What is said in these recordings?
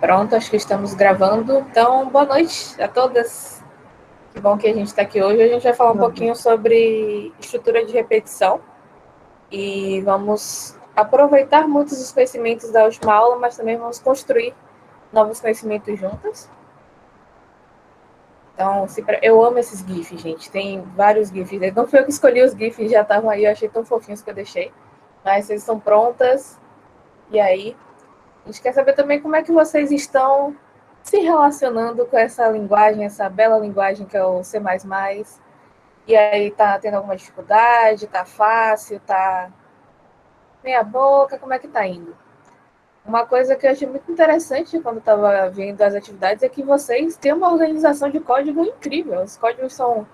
Pronto, acho que estamos gravando. Então, boa noite a todas. Que bom que a gente está aqui hoje. A gente vai falar um pouquinho sobre estrutura de repetição e vamos aproveitar muitos dos conhecimentos da última aula, mas também vamos construir novos conhecimentos juntas. Então, eu amo esses GIFs, gente. Tem vários GIFs. Não foi eu que escolhi os GIFs, já estavam aí. Eu achei tão fofinhos que eu deixei. Mas vocês estão prontas. E aí, a gente quer saber também como é que vocês estão se relacionando com essa linguagem, essa bela linguagem que é o C++. E aí, tá tendo alguma dificuldade? Tá fácil? Tá meia boca? Como é que tá indo? Uma coisa que eu achei muito interessante quando estava vendo as atividades é que vocês têm uma organização de código incrível. Os códigos são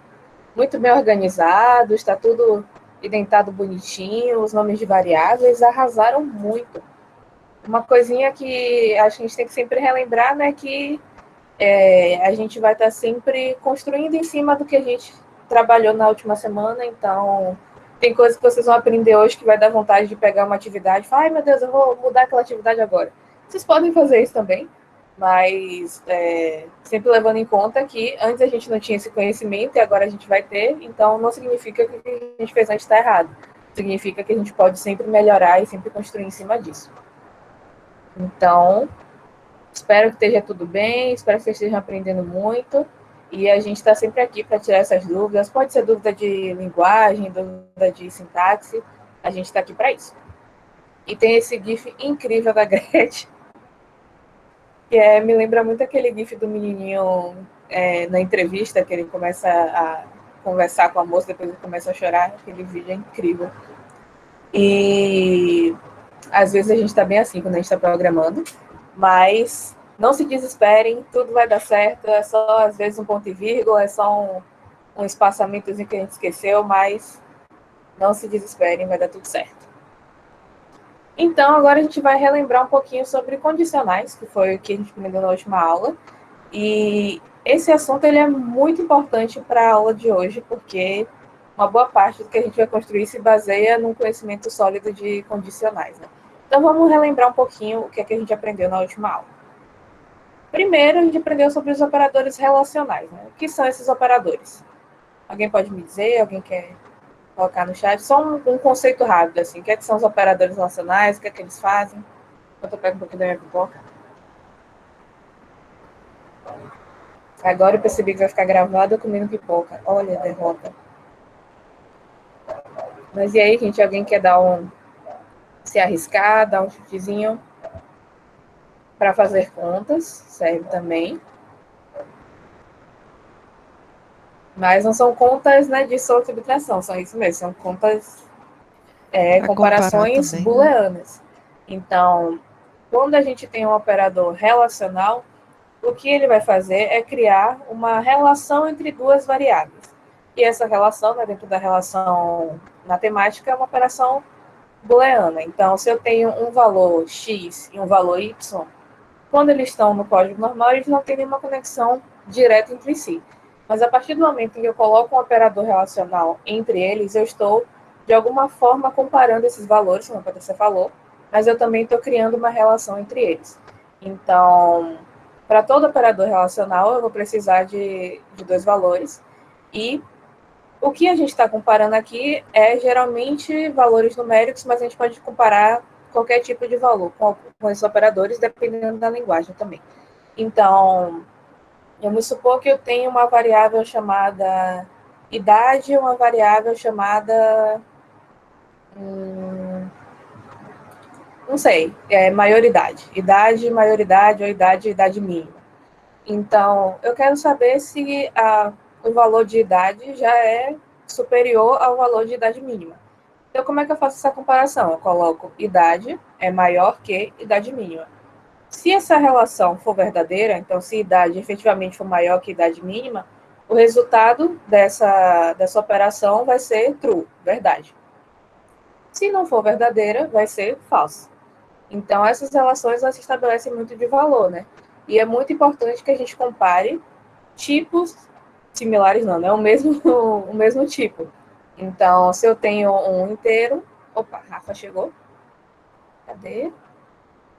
muito bem organizados, está tudo identado bonitinho, os nomes de variáveis arrasaram muito. Uma coisinha que acho que a gente tem que sempre relembrar, né, que a gente vai estar sempre construindo em cima do que a gente trabalhou na última semana, então tem coisas que vocês vão aprender hoje que vai dar vontade de pegar uma atividade e falar, ai meu Deus, eu vou mudar aquela atividade agora. Vocês podem fazer isso também, mas sempre levando em conta que antes a gente não tinha esse conhecimento e agora a gente vai ter, então não significa que o que a gente fez antes está errado. Significa que a gente pode sempre melhorar e sempre construir em cima disso. Então, espero que esteja tudo bem, espero que vocês estejam aprendendo muito. E a gente está sempre aqui para tirar essas dúvidas. Pode ser dúvida de linguagem, dúvida de sintaxe. A gente está aqui para isso. E tem esse GIF incrível da Gretchen, que me lembra muito aquele GIF do menininho na entrevista, que ele começa a conversar com a moça, depois ele começa a chorar. Aquele vídeo é incrível. E às vezes a gente está bem assim quando a gente está programando, mas não se desesperem, tudo vai dar certo, é só às vezes um ponto e vírgula, é só um espaçamentozinho que a gente esqueceu, mas não se desesperem, vai dar tudo certo. Então, agora a gente vai relembrar um pouquinho sobre condicionais, que foi o que a gente aprendeu na última aula, e esse assunto ele é muito importante para a aula de hoje, porque uma boa parte do que a gente vai construir se baseia num conhecimento sólido de condicionais, né? Então, vamos relembrar um pouquinho o que a gente aprendeu na última aula. Primeiro, a gente aprendeu sobre os operadores relacionais, né? O que são esses operadores? Alguém pode me dizer? Alguém quer colocar no chat? Só um conceito rápido, assim. O que são os operadores relacionais? O que eles fazem? Enquanto eu pego um pouquinho da minha pipoca. Agora eu percebi que vai ficar gravado comendo pipoca. Olha a derrota. Mas e aí, gente? Alguém quer se arriscar, dar um chutezinho para fazer contas? Serve também. Mas não são contas, né, de soma e subtração, são isso mesmo, são contas, comparações Também, né? booleanas. Então, quando a gente tem um operador relacional, o que ele vai fazer é criar uma relação entre duas variáveis. E essa relação, né, dentro da relação matemática, é uma operação booleana. Então, se eu tenho um valor x e um valor y, quando eles estão no código normal, eles não têm nenhuma conexão direta entre si. Mas a partir do momento em que eu coloco um operador relacional entre eles, eu estou, de alguma forma, comparando esses valores, como a Patrícia falou, mas eu também estou criando uma relação entre eles. Então, para todo operador relacional, eu vou precisar de dois valores. E o que a gente está comparando aqui é geralmente valores numéricos, mas a gente pode comparar qualquer tipo de valor com esses operadores, dependendo da linguagem também. Então, vamos supor que eu tenho uma variável chamada idade e uma variável chamada, não sei, maioridade. Idade, maioridade ou idade mínima. Então, eu quero saber se o valor de idade já é superior ao valor de idade mínima. Então, como é que eu faço essa comparação? Eu coloco idade é maior que idade mínima. Se essa relação for verdadeira, então se idade efetivamente for maior que idade mínima, o resultado dessa operação vai ser true, verdade. Se não for verdadeira, vai ser falso. Então, essas relações elas se estabelecem muito de valor, né? E é muito importante que a gente compare tipos similares, não, né? O mesmo tipo. Então, se eu tenho um inteiro. Opa, Rafa chegou. Cadê?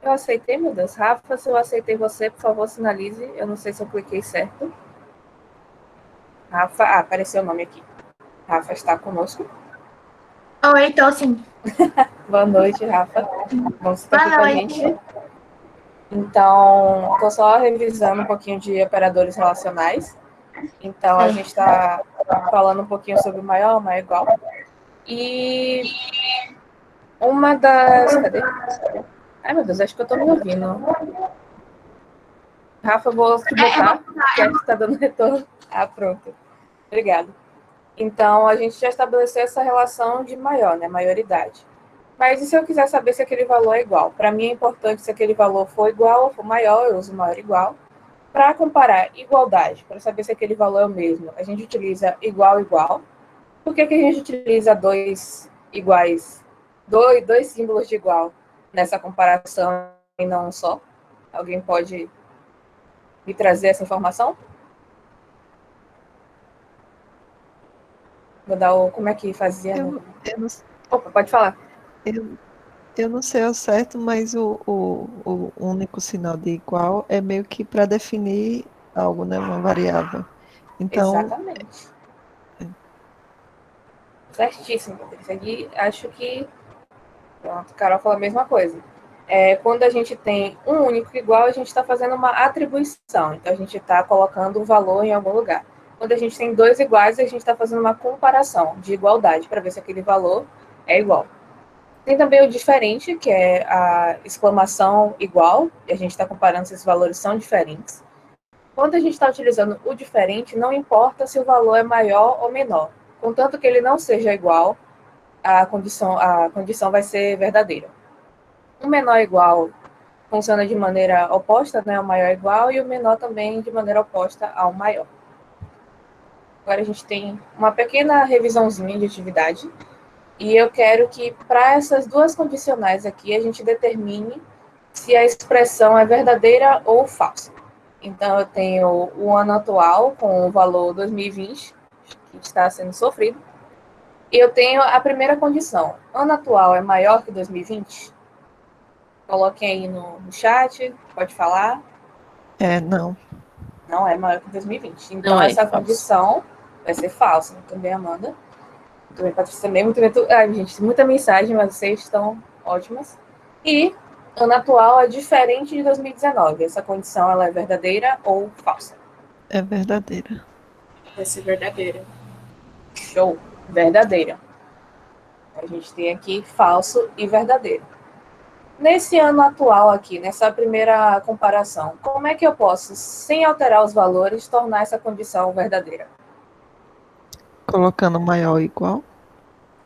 Eu aceitei, meu Deus. Rafa, se eu aceitei você, por favor, sinalize. Eu não sei se eu cliquei certo. Rafa, apareceu o nome aqui. Rafa está conosco. Oi, então sim. Boa noite, Rafa. Bom, você está aqui com Boa a noite. gente. Então, estou só revisando um pouquinho de operadores relacionais. Então, a gente Certo. está falando um pouquinho sobre o maior, maior igual. E uma das. Cadê? Ai, meu Deus, acho que eu estou me ouvindo. Rafa, vou te botar, que acho que está dando retorno. Ah, pronto. Obrigada. Então, a gente já estabeleceu essa relação de maior, né? Maioridade. Mas e se eu quiser saber se aquele valor é igual? Para mim é importante se aquele valor for igual ou for maior, eu uso maior igual. Para comparar igualdade, para saber se aquele valor é o mesmo, a gente utiliza igual, igual. Por que a gente utiliza dois iguais, dois símbolos de igual nessa comparação e não um só? Alguém pode me trazer essa informação? Vou dar o. Como é que fazia Eu, no. não- eu, não, Opa, pode falar. eu, eu não sei ao certo, mas o único sinal de igual é meio que para definir algo, né? Uma variável. Então, Exatamente. Certíssimo, Patrícia. E acho que. Pronto, Carol falou a mesma coisa. Quando a gente tem um único igual, a gente está fazendo uma atribuição. Então, a gente está colocando um valor em algum lugar. Quando a gente tem dois iguais, a gente está fazendo uma comparação de igualdade para ver se aquele valor é igual. Tem também o diferente, que é a exclamação igual, e a gente está comparando se esses valores são diferentes. Quando a gente está utilizando o diferente, não importa se o valor é maior ou menor. Contanto que ele não seja igual, a condição vai ser verdadeira. O menor igual funciona de maneira oposta, né, ao maior igual, e o menor também de maneira oposta ao maior. Agora a gente tem uma pequena revisãozinha de atividade, e eu quero que para essas duas condicionais aqui a gente determine se a expressão é verdadeira ou falsa. Então eu tenho o ano atual com o valor 2020, que está sendo sofrido, e eu tenho a primeira condição. Ano atual é maior que 2020? Coloquem aí no chat, pode falar. não. Não é maior que 2020. Não Então, é essa falso. condição vai ser falsa. Muito bem, Amanda. Muito bem, Patrícia também. Muito bem. Ai, gente, muita mensagem, mas vocês estão ótimas. E ano atual é diferente de 2019. Essa condição ela é verdadeira ou falsa? É verdadeira. Vai ser verdadeira. Show. Verdadeira. A gente tem aqui falso e verdadeiro. Nesse ano atual aqui, nessa primeira comparação, como é que eu posso, sem alterar os valores, tornar essa condição verdadeira? Colocando maior ou igual.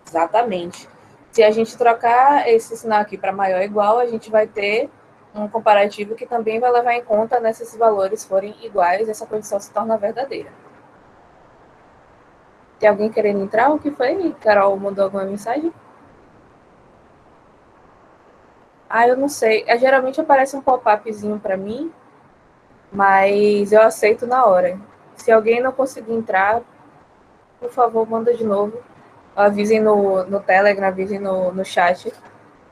Exatamente. Se a gente trocar esse sinal aqui para maior ou igual, a gente vai ter um comparativo que também vai levar em conta, né, se esses valores forem iguais, essa condição se torna verdadeira. Tem alguém querendo entrar? O que foi? Carol mandou alguma mensagem? Ah, eu não sei. Geralmente aparece um pop-upzinho para mim, mas eu aceito na hora. Se alguém não conseguir entrar, por favor, manda de novo. Avisem no Telegram, avisem no chat,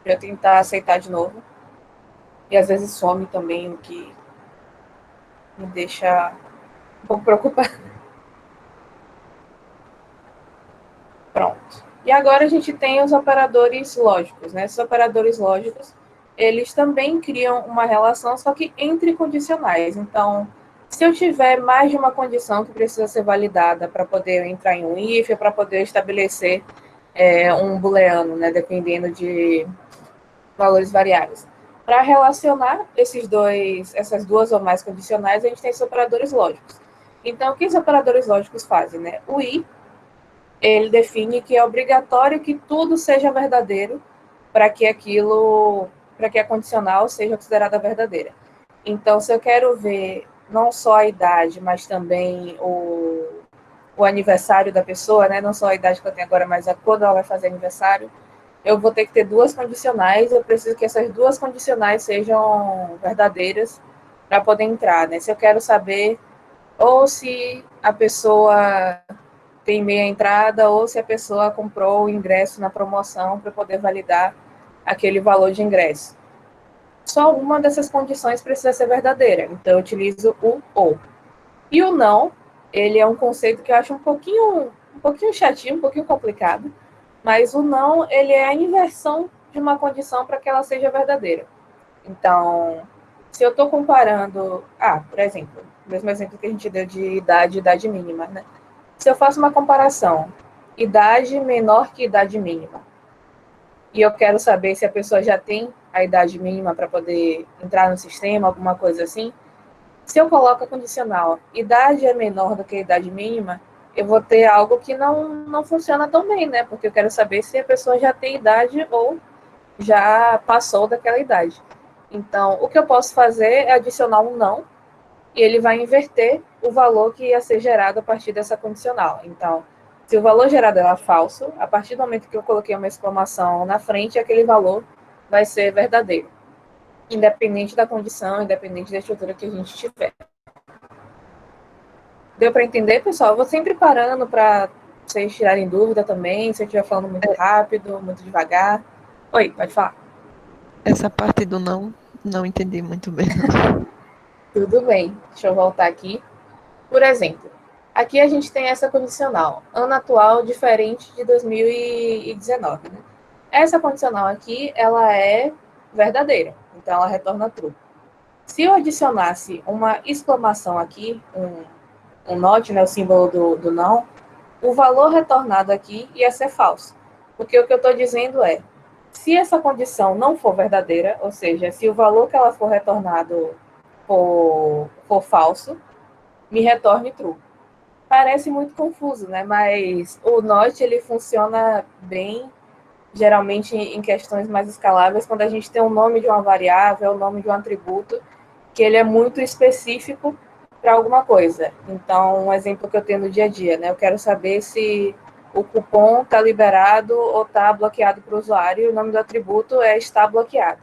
para eu tentar aceitar de novo. E às vezes some também, o que me deixa um pouco preocupada. Pronto. E agora a gente tem os operadores lógicos, né? Esses operadores lógicos, eles também criam uma relação, só que entre condicionais. Então, se eu tiver mais de uma condição que precisa ser validada para poder entrar em um if, para poder estabelecer um booleano, né? Dependendo de valores variáveis. Para relacionar essas duas ou mais condicionais, a gente tem esses operadores lógicos. Então, o que os operadores lógicos fazem? Né? O i, ele define que é obrigatório que tudo seja verdadeiro para que a condicional seja considerada verdadeira. Então, se eu quero ver não só a idade, mas também o aniversário da pessoa, né? Não só a idade que eu tenho agora, mas a quando ela vai fazer aniversário, eu vou ter que ter duas condicionais, eu preciso que essas duas condicionais sejam verdadeiras para poder entrar, né? Se eu quero saber ou se a pessoa tem meia entrada ou se a pessoa comprou o ingresso na promoção para poder validar aquele valor de ingresso. só uma dessas condições precisa ser verdadeira. Então, eu utilizo o ou. E o não, ele é um conceito que eu acho um pouquinho chatinho, um pouquinho complicado, mas o não, ele é a inversão de uma condição para que ela seja verdadeira. Então, se eu estou comparando, por exemplo, o mesmo exemplo que a gente deu de idade mínima, né? Se eu faço uma comparação, idade menor que idade mínima, e eu quero saber se a pessoa já tem a idade mínima para poder entrar no sistema, alguma coisa assim, se eu coloco a condicional, idade é menor do que a idade mínima, eu vou ter algo que não funciona tão bem, né? Porque eu quero saber se a pessoa já tem idade ou já passou daquela idade. Então, o que eu posso fazer é adicionar um não, e ele vai inverter o valor que ia ser gerado a partir dessa condicional. Então, se o valor gerado era falso, a partir do momento que eu coloquei uma exclamação na frente, aquele valor vai ser verdadeiro, independente da condição, independente da estrutura que a gente tiver. Deu para entender, pessoal? Eu vou sempre parando para vocês tirarem dúvida também, se eu estiver falando muito rápido, muito devagar. Oi, pode falar. Essa parte do não entendi muito bem, não. Tudo bem, deixa eu voltar aqui. Por exemplo, aqui a gente tem essa condicional, ano atual diferente de 2019, né? Essa condicional aqui, ela é verdadeira, então ela retorna true. Se eu adicionasse uma exclamação aqui, um not, né, o símbolo do não, o valor retornado aqui ia ser falso. Porque o que eu estou dizendo é, se essa condição não for verdadeira, ou seja, se o valor que ela for retornado for falso, me retorne true. Parece muito confuso, né? Mas o not, ele funciona bem, geralmente em questões mais escaláveis, quando a gente tem o nome de uma variável, o nome de um atributo, que ele é muito específico para alguma coisa. Então, um exemplo que eu tenho no dia a dia, né? Eu quero saber se o cupom está liberado ou está bloqueado para o usuário, e o nome do atributo é está bloqueado.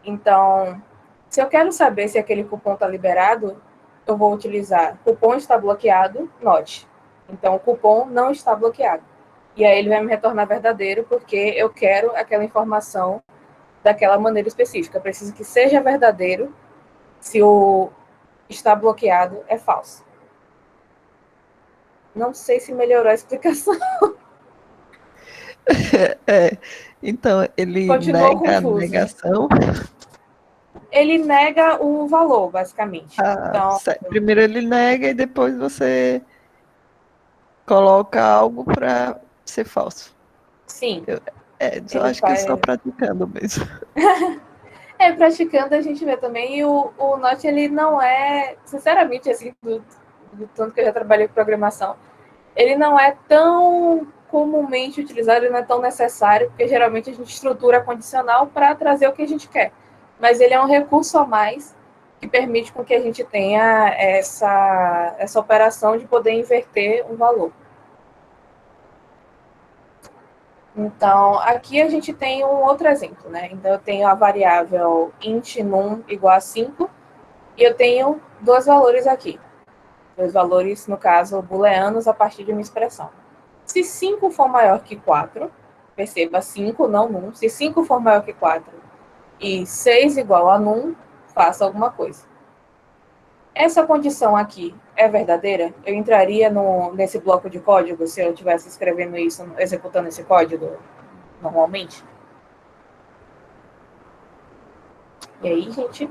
Então, se eu quero saber se aquele cupom está liberado, eu vou utilizar cupom está bloqueado, not. Então, o cupom não está bloqueado. E aí ele vai me retornar verdadeiro, porque eu quero aquela informação daquela maneira específica. Eu preciso que seja verdadeiro se o está bloqueado é falso. Não sei se melhorou a explicação. Então, ele Continuou nega a confuso. negação. Ele nega o valor, basicamente. Então, Primeiro ele nega e depois você coloca algo para ser falso. sim, Eu ele acho que é faz. só praticando mesmo. Praticando a gente vê também, e o Notch, ele não é, sinceramente, assim, do tanto que eu já trabalhei com programação, ele não é tão comumente utilizado, ele não é tão necessário, porque geralmente a gente estrutura a condicional para trazer o que a gente quer. Mas ele é um recurso a mais que permite com que a gente tenha essa operação de poder inverter um valor. Então, aqui a gente tem um outro exemplo, né? Então, eu tenho a variável int num igual a 5, e eu tenho dois valores aqui. Dois valores, no caso, booleanos, a partir de uma expressão. Se 5 for maior que 4, perceba 5, não num. Se 5 for maior que 4 e 6 igual a num, faça alguma coisa. Essa condição aqui é verdadeira? Eu entraria nesse bloco de código se eu estivesse escrevendo isso, executando esse código normalmente? E aí, gente?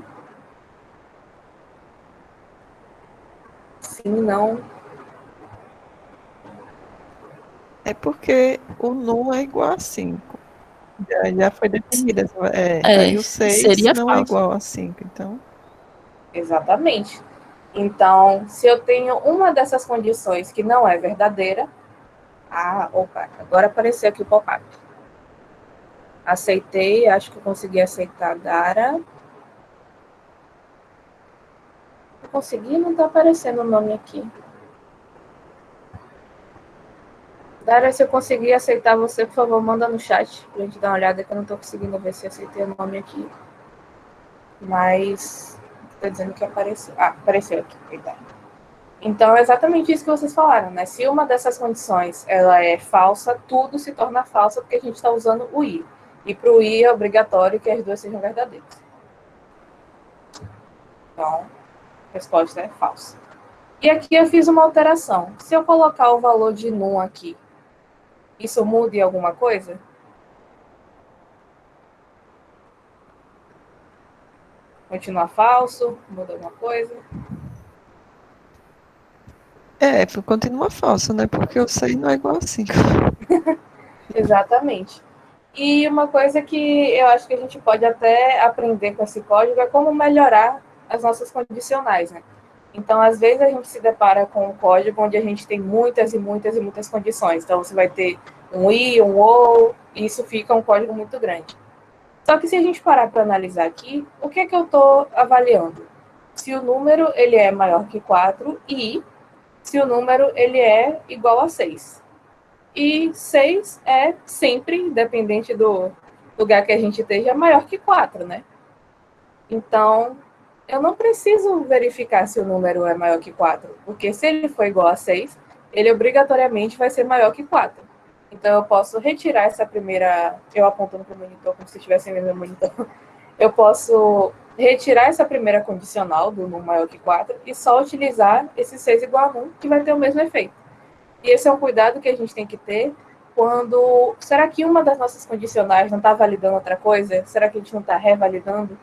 Sim, não. É porque o não é igual a 5. Já foi definida. Aí o 6 seria não é falso. igual a 5, então. Exatamente. Então, se eu tenho uma dessas condições que não é verdadeira, opa, agora apareceu aqui o pop-up. Aceitei, acho que eu consegui aceitar a Dara. Eu consegui, não está aparecendo o nome aqui. Dara, se eu conseguir aceitar você, por favor, manda no chat pra gente dar uma olhada, que eu não estou conseguindo ver se aceitei o nome aqui. Mas está dizendo que apareceu. Apareceu aqui, verdade. Então, é exatamente isso que vocês falaram, né? Se uma dessas condições ela é falsa, tudo se torna falso porque a gente está usando o i. E para o i é obrigatório que as duas sejam verdadeiras. Então, a resposta é falsa. E aqui eu fiz uma alteração. Se eu colocar o valor de num aqui, isso muda em alguma coisa? Continua falso? Muda alguma coisa? Continua falso, né? Porque o 6 não é igual a 5. Exatamente. E uma coisa que eu acho que a gente pode até aprender com esse código é como melhorar as nossas condicionais, né? Então, às vezes, a gente se depara com um código onde a gente tem muitas e muitas e muitas condições. Então, você vai ter um i, um ou, e isso fica um código muito grande. Só que se a gente parar para analisar aqui, o que é que eu estou avaliando? Se o número ele é maior que 4 e se o número ele é igual a 6. E 6 é sempre, independente do lugar que a gente esteja, maior que 4, né? Então, eu não preciso verificar se o número é maior que 4, porque se ele for igual a 6, ele obrigatoriamente vai ser maior que 4. Então, eu posso retirar essa primeira... Eu apontando para o monitor como se estivesse vendo meu monitor. Eu posso retirar essa primeira condicional do número maior que 4 e só utilizar esse 6 igual a 1, que vai ter o mesmo efeito. E esse é um cuidado que a gente tem que ter quando... Será que uma das nossas condicionais não está validando outra coisa? Será que a gente não está revalidando?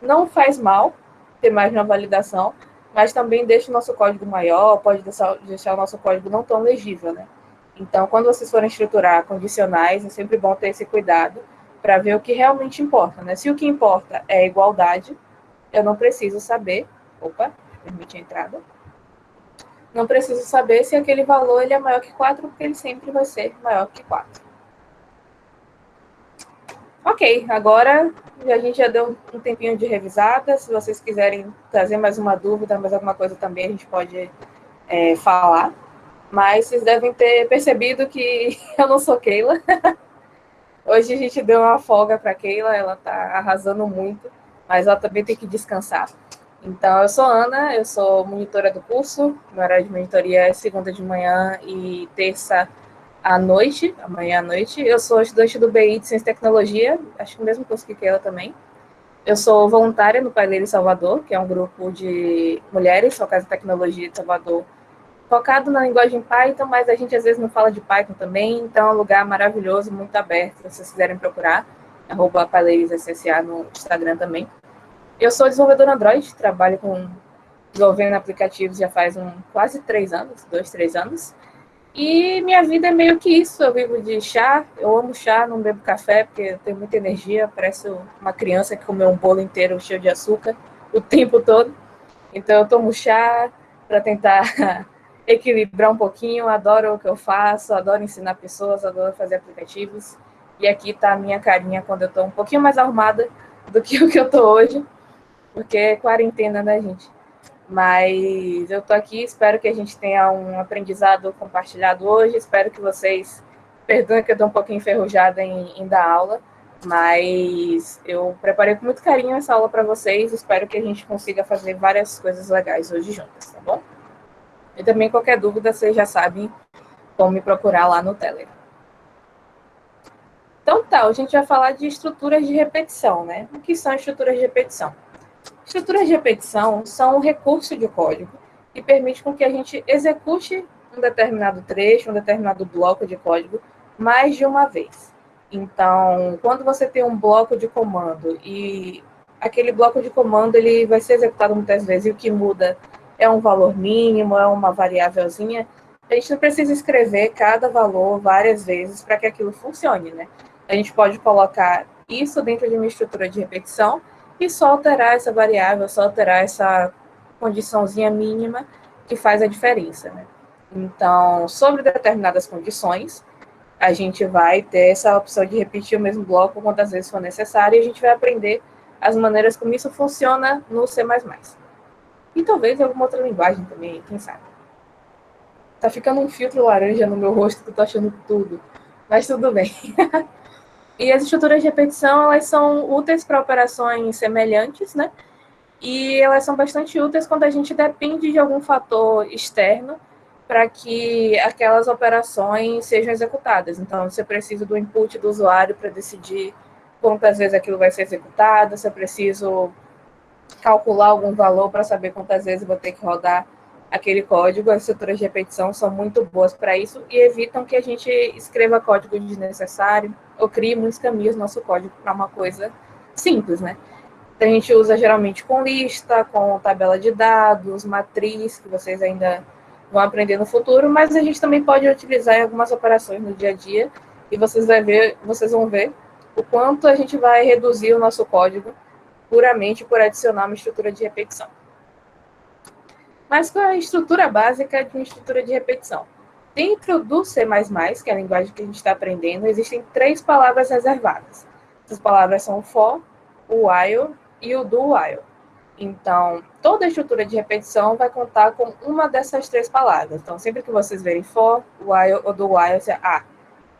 Não faz mal ter mais uma validação, mas também deixa o nosso código maior, pode deixar o nosso código não tão legível, né? Então, quando vocês forem estruturar condicionais, é sempre bom ter esse cuidado para ver o que realmente importa, né? Se o que importa é a igualdade, eu não preciso saber... Opa, permite a entrada. Não preciso saber se aquele valor ele é maior que 4, porque ele sempre vai ser maior que 4. Ok, agora a gente já deu um tempinho de revisada. Se vocês quiserem trazer mais uma dúvida, mais alguma coisa também, a gente pode falar. Mas vocês devem ter percebido que eu não sou Keila. Hoje a gente deu uma folga para Keila, ela está arrasando muito, mas ela também tem que descansar. Então, eu sou Ana, eu sou monitora do curso. Meu horário de monitoria é segunda de manhã e terça à noite, amanhã à noite. Eu sou estudante do BI de Ciência e Tecnologia, acho que o mesmo curso que ela também. Eu sou voluntária no Paileiro Salvador, que é um grupo de mulheres focadas em tecnologia de Salvador, focado na linguagem Python, mas a gente às vezes não fala de Python também, então é um lugar maravilhoso, muito aberto, se vocês quiserem procurar, @paileiros.ssa no Instagram também. Eu sou desenvolvedora Android, trabalho com desenvolvendo aplicativos já faz quase 3 anos, 2, 3 anos. E minha vida é meio que isso, eu vivo de chá, eu amo chá, não bebo café, porque eu tenho muita energia, parece uma criança que comeu um bolo inteiro cheio de açúcar o tempo todo. Então eu tomo chá para tentar equilibrar um pouquinho, adoro o que eu faço, adoro ensinar pessoas, adoro fazer aplicativos. E aqui está a minha carinha quando eu estou um pouquinho mais arrumada do que o que eu estou hoje, porque é quarentena, né, gente? Mas eu tô aqui, espero que a gente tenha um aprendizado compartilhado hoje, espero que vocês, perdoem que eu tô um pouquinho enferrujada em dar aula, mas eu preparei com muito carinho essa aula para vocês, espero que a gente consiga fazer várias coisas legais hoje juntas, tá bom? E também qualquer dúvida, vocês já sabem como me procurar lá no Telegram. Então tá, a gente vai falar de estruturas de repetição, né? O que são estruturas de repetição? Estruturas de repetição são um recurso de código que permite com que a gente execute um determinado trecho, um determinado bloco de código mais de uma vez. Então, quando você tem um bloco de comando e aquele bloco de comando ele vai ser executado muitas vezes e o que muda é um valor mínimo, é uma variávelzinha, a gente não precisa escrever cada valor várias vezes para que aquilo funcione, né? A gente pode colocar isso dentro de uma estrutura de repetição e só alterar essa variável, só alterar essa condiçãozinha mínima que faz a diferença, né? Então, sobre determinadas condições, a gente vai ter essa opção de repetir o mesmo bloco quantas vezes for necessário e a gente vai aprender as maneiras como isso funciona no C++. E talvez em alguma outra linguagem também, quem sabe. Tá ficando um filtro laranja no meu rosto que eu tô achando tudo, mas tudo bem. E as estruturas de repetição, elas são úteis para operações semelhantes, né? E elas são bastante úteis quando a gente depende de algum fator externo para que aquelas operações sejam executadas. Então, você precisa do input do usuário para decidir quantas vezes aquilo vai ser executado, se eu preciso calcular algum valor para saber quantas vezes eu vou ter que rodar aquele código. As estruturas de repetição são muito boas para isso e evitam que a gente escreva código desnecessário ou crie muitos caminhos no nosso código para uma coisa simples, né? Então, a gente usa geralmente com lista, com tabela de dados, matriz, que vocês ainda vão aprender no futuro, mas a gente também pode utilizar em algumas operações no dia a dia e vocês vão ver o quanto a gente vai reduzir o nosso código puramente por adicionar uma estrutura de repetição. Mas qual é a estrutura básica de uma estrutura de repetição? Dentro do C++, que é a linguagem que a gente está aprendendo, existem 3 palavras reservadas. Essas palavras são o for, o while e o do while. Então, toda estrutura de repetição vai contar com uma dessas 3 palavras. Então, sempre que vocês verem for, while ou do while, você,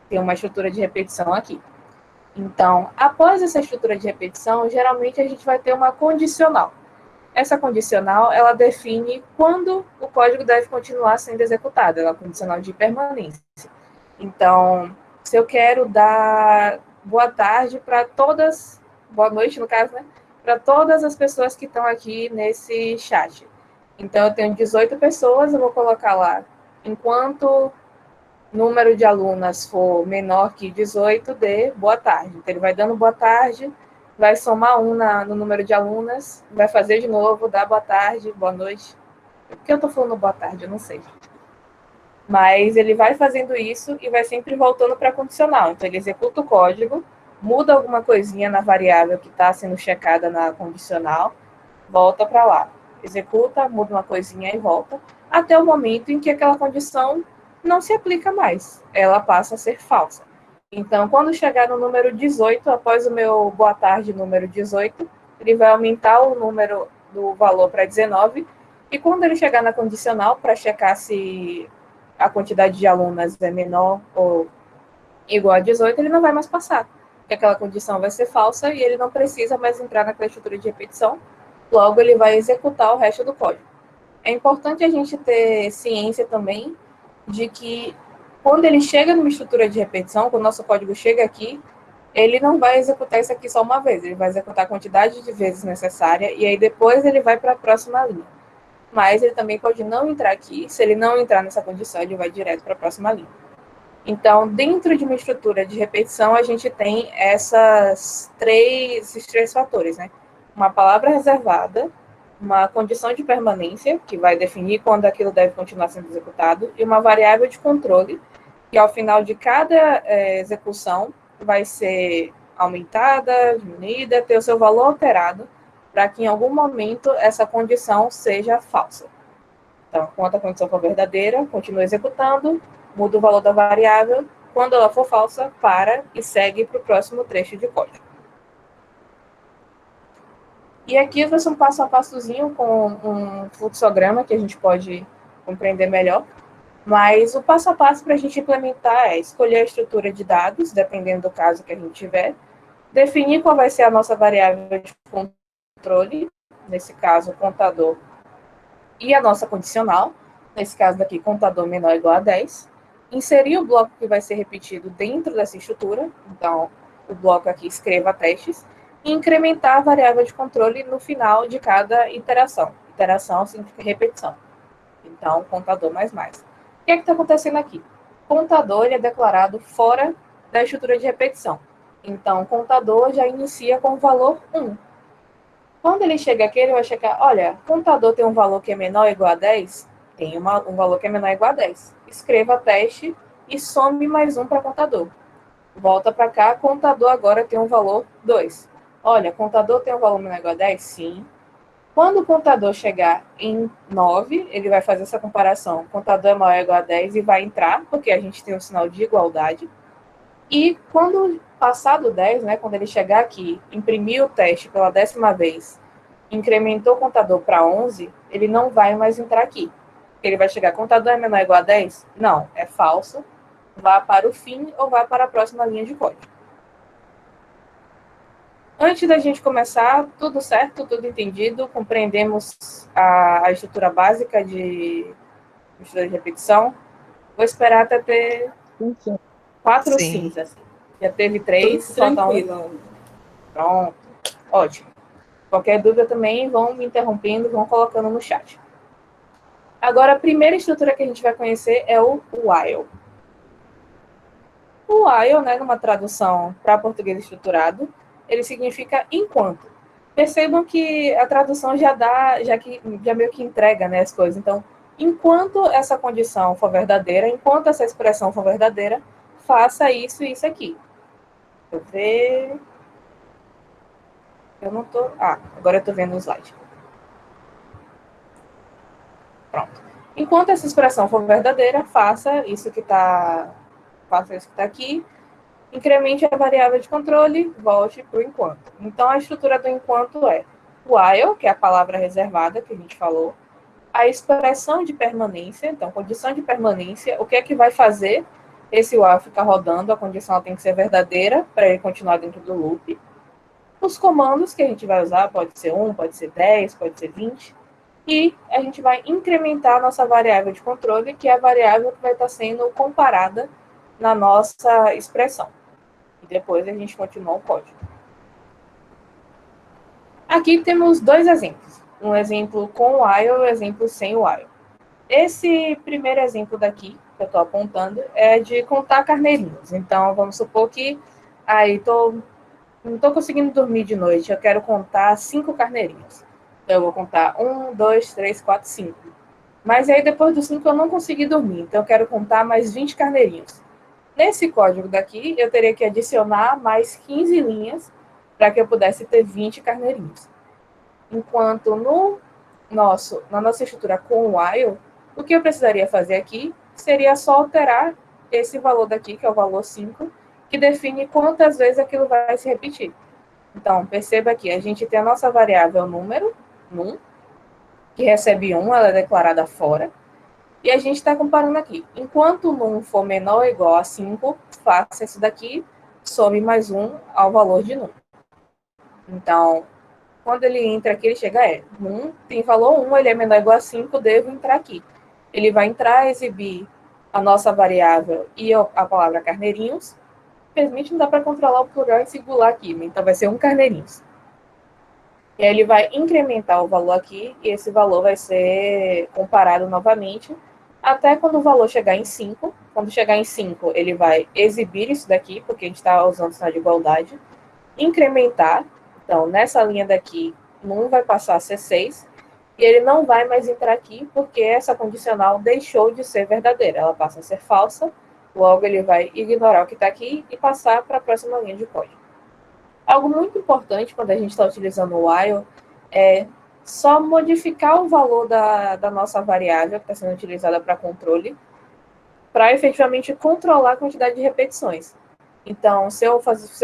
tem uma estrutura de repetição aqui. Então, após essa estrutura de repetição, geralmente a gente vai ter uma condicional. Essa condicional, ela define quando o código deve continuar sendo executado. Ela é uma condicional de permanência. Então, se eu quero dar boa tarde para todas, boa noite no caso, né? Para todas as pessoas que estão aqui nesse chat. Então, eu tenho 18 pessoas, eu vou colocar lá, enquanto número de alunas for menor que 18, dê boa tarde. Então, ele vai dando boa tarde, vai somar no número de alunas, vai fazer de novo, dar boa tarde, boa noite. Por que eu estou falando boa tarde? Eu não sei. Mas ele vai fazendo isso e vai sempre voltando para a condicional. Então, ele executa o código, muda alguma coisinha na variável que está sendo checada na condicional, volta para lá. Executa, muda uma coisinha e volta, até o momento em que aquela condição não se aplica mais. Ela passa a ser falsa. Então, quando chegar no número 18, após o meu boa tarde número 18, ele vai aumentar o número do valor para 19, e quando ele chegar na condicional, para checar se a quantidade de alunas é menor ou igual a 18, ele não vai mais passar, porque aquela condição vai ser falsa e ele não precisa mais entrar naquela estrutura de repetição, logo ele vai executar o resto do código. É importante a gente ter ciência também de que quando ele chega numa estrutura de repetição, quando o nosso código chega aqui, ele não vai executar isso aqui só uma vez, ele vai executar a quantidade de vezes necessária e aí depois ele vai para a próxima linha. Mas ele também pode não entrar aqui, se ele não entrar nessa condição, ele vai direto para a próxima linha. Então, dentro de uma estrutura de repetição, a gente tem esses três fatores, né? Uma palavra reservada, uma condição de permanência, que vai definir quando aquilo deve continuar sendo executado, e uma variável de controle, que ao final de cada execução vai ser aumentada, diminuída, ter o seu valor alterado, para que em algum momento essa condição seja falsa. Então, quando a condição for verdadeira, continua executando, muda o valor da variável, quando ela for falsa, para e segue para o próximo trecho de código. E aqui vai ser um passo a passozinho com um fluxograma que a gente pode compreender melhor, mas o passo a passo para a gente implementar é escolher a estrutura de dados, dependendo do caso que a gente tiver, definir qual vai ser a nossa variável de controle, nesse caso, o contador, e a nossa condicional, nesse caso daqui, contador menor ou igual a 10, inserir o bloco que vai ser repetido dentro dessa estrutura, então, o bloco aqui escreva testes, e incrementar a variável de controle no final de cada iteração. Iteração significa repetição. Então, contador mais mais. O que é que está acontecendo aqui? O contador ele é declarado fora da estrutura de repetição. Então, o contador já inicia com o valor 1. Quando ele chega aqui, ele vai checar, olha, contador tem um valor que é menor ou igual a 10? Tem um valor que é menor ou igual a 10. Escreva teste e some mais um para contador. Volta para cá, contador agora tem um valor 2. Olha, contador tem um valor menor ou igual a 10? Sim. Quando o contador chegar em 9, ele vai fazer essa comparação. Contador é maior ou igual a 10 e vai entrar, porque a gente tem um sinal de igualdade. E quando passar do 10, né, quando ele chegar aqui, imprimir o teste pela 10ª vez, incrementou o contador para 11, ele não vai mais entrar aqui. Ele vai chegar, contador é menor ou igual a 10? Não, é falso. Vá para o fim ou vá para a próxima linha de código. Antes da gente começar, tudo certo, tudo entendido, compreendemos a estrutura básica de estrutura de repetição. Vou esperar até ter 4 Sim. sims, assim. Já teve 3, Tudo falta tranquilo. 1. Pronto, ótimo. Qualquer dúvida também, vão me interrompendo, vão colocando no chat. Agora, a primeira estrutura que a gente vai conhecer é o while. O while, né, numa tradução para português estruturado, ele significa enquanto. Percebam que a tradução já meio que entrega, né, as coisas. Então, enquanto essa condição for verdadeira, enquanto essa expressão for verdadeira, faça isso e isso aqui. Deixa eu ver. Eu não tô. Agora eu tô vendo o slide. Pronto. Enquanto essa expressão for verdadeira, faça isso que está aqui. Incremente a variável de controle, volte para o enquanto. Então, a estrutura do enquanto é while, que é a palavra reservada que a gente falou, a expressão de permanência, então, condição de permanência, o que é que vai fazer esse while ficar rodando, a condição tem que ser verdadeira para ele continuar dentro do loop. Os comandos que a gente vai usar, pode ser 1, pode ser 10, pode ser 20, e a gente vai incrementar a nossa variável de controle, que é a variável que vai estar sendo comparada na nossa expressão. E depois a gente continua o código. Aqui temos dois exemplos. Um exemplo com while e um exemplo sem while. Esse primeiro exemplo daqui, que eu estou apontando, é de contar carneirinhos. Então, vamos supor que não estou conseguindo dormir de noite, eu quero contar 5 carneirinhos. Então, eu vou contar 1, 2, 3, 4, 5. Mas aí, depois dos 5, eu não consegui dormir. Então, eu quero contar mais 20 carneirinhos. Nesse código daqui, eu teria que adicionar mais 15 linhas para que eu pudesse ter 20 carneirinhos. Enquanto na nossa estrutura com while, o que eu precisaria fazer aqui seria só alterar esse valor daqui, que é o valor 5, que define quantas vezes aquilo vai se repetir. Então, perceba aqui, a gente tem a nossa variável número, num, que recebe 1, ela é declarada fora, e a gente está comparando aqui. Enquanto o num for menor ou igual a 5, faça isso daqui, some mais 1 ao valor de num. Então, quando ele entra aqui, ele chega num, tem valor 1, ele é menor ou igual a 5, devo entrar aqui. Ele vai entrar, exibir a nossa variável e a palavra carneirinhos. Infelizmente, não dá para controlar o plural e singular aqui, então vai ser um carneirinhos. E aí ele vai incrementar o valor aqui, e esse valor vai ser comparado novamente, até quando o valor chegar em 5. Quando chegar em 5, ele vai exibir isso daqui, porque a gente está usando o sinal de igualdade, incrementar. Então, nessa linha daqui, num vai passar a ser 6, e ele não vai mais entrar aqui, porque essa condicional deixou de ser verdadeira, ela passa a ser falsa, logo ele vai ignorar o que está aqui e passar para a próxima linha de código. Algo muito importante quando a gente está utilizando o while é só modificar o valor da nossa variável que está sendo utilizada para controle, para efetivamente controlar a quantidade de repetições. Então, se eu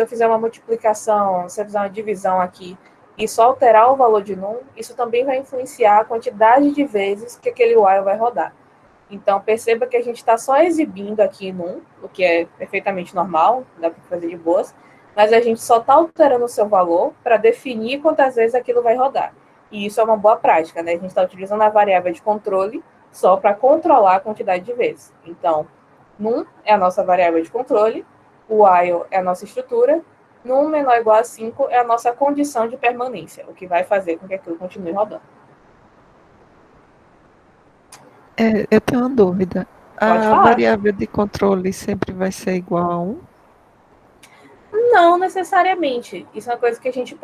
fizer uma multiplicação, se eu fizer uma divisão aqui e só alterar o valor de num, isso também vai influenciar a quantidade de vezes que aquele while vai rodar. Então, perceba que a gente está só exibindo aqui num, o que é perfeitamente normal, dá para fazer de boas, mas a gente só está alterando o seu valor para definir quantas vezes aquilo vai rodar. E isso é uma boa prática, né? A gente está utilizando a variável de controle só para controlar a quantidade de vezes. Então, num é a nossa variável de controle, o while é a nossa estrutura, num menor ou igual a 5 é a nossa condição de permanência, o que vai fazer com que aquilo continue rodando. Eu tenho uma dúvida. Pode A falar. variável de controle sempre vai ser igual a 1? Não necessariamente. Isso é uma coisa que a gente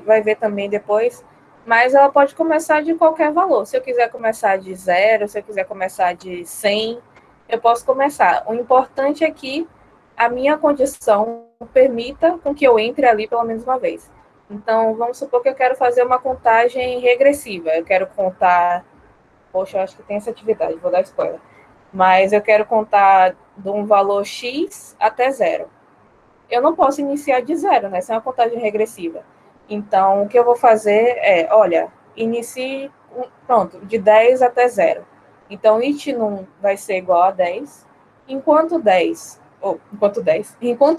vai ver também depois, mas ela pode começar de qualquer valor. Se eu quiser começar de 0, se eu quiser começar de 100, eu posso começar. O importante é que a minha condição permita com que eu entre ali pelo menos uma vez. Então, vamos supor que eu quero fazer uma contagem regressiva. Eu quero contar... Poxa, eu acho que tem essa atividade, vou dar spoiler. Mas eu quero contar de um valor X até 0. Eu não posso iniciar de 0, né? Essa é uma contagem regressiva. Então, o que eu vou fazer é, olha, inicie, pronto, de 10 até 0. Então, it num vai ser igual a 10. Enquanto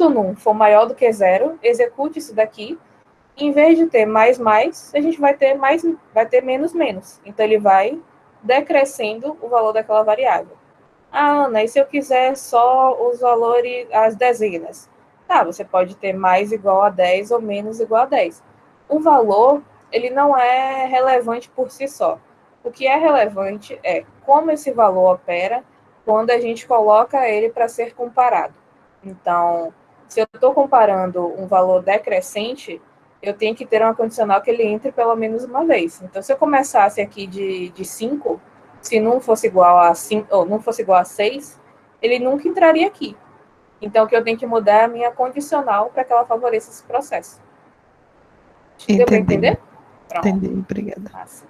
num for maior do que 0, execute isso daqui. Em vez de ter mais, a gente vai ter menos, menos. Então, ele vai decrescendo o valor daquela variável. Ana, e se eu quiser só os valores, as dezenas? Tá, você pode ter mais igual a 10 ou menos igual a 10. O valor ele não é relevante por si só. O que é relevante é como esse valor opera quando a gente coloca ele para ser comparado. Então, se eu estou comparando um valor decrescente, eu tenho que ter uma condicional que ele entre pelo menos uma vez. Então, se eu começasse aqui de 5, se não fosse igual a 5, ou não fosse igual a 6, ele nunca entraria aqui. Então, o que eu tenho que mudar é a minha condicional para que ela favoreça esse processo. Deu para Entendi, entender? Pronto. entendi, obrigada. Massa.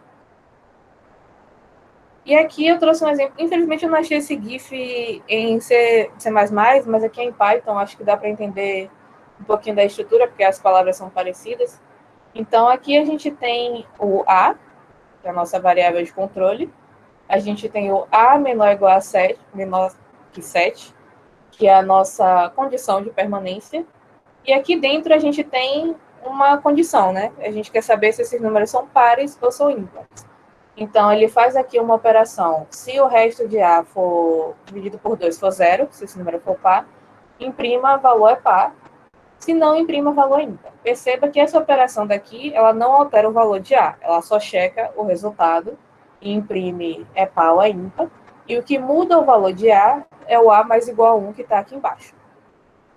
E aqui eu trouxe um exemplo. Infelizmente, eu não achei esse GIF em C++, mas aqui é em Python. Acho que dá para entender um pouquinho da estrutura, porque as palavras são parecidas. Então, aqui a gente tem o A, que é a nossa variável de controle. A gente tem o A menor ou igual a 7, menor que 7, que é a nossa condição de permanência. E aqui dentro a gente tem uma condição, né? A gente quer saber se esses números são pares ou são ímpares. Então, ele faz aqui uma operação. Se o resto de A for dividido por 2 for zero, se esse número for par, imprima valor é par. Se não, imprima valor ímpar. Perceba que essa operação daqui, ela não altera o valor de A. Ela só checa o resultado e imprime é par ou é ímpar. E o que muda o valor de A é o A mais igual a 1 que está aqui embaixo.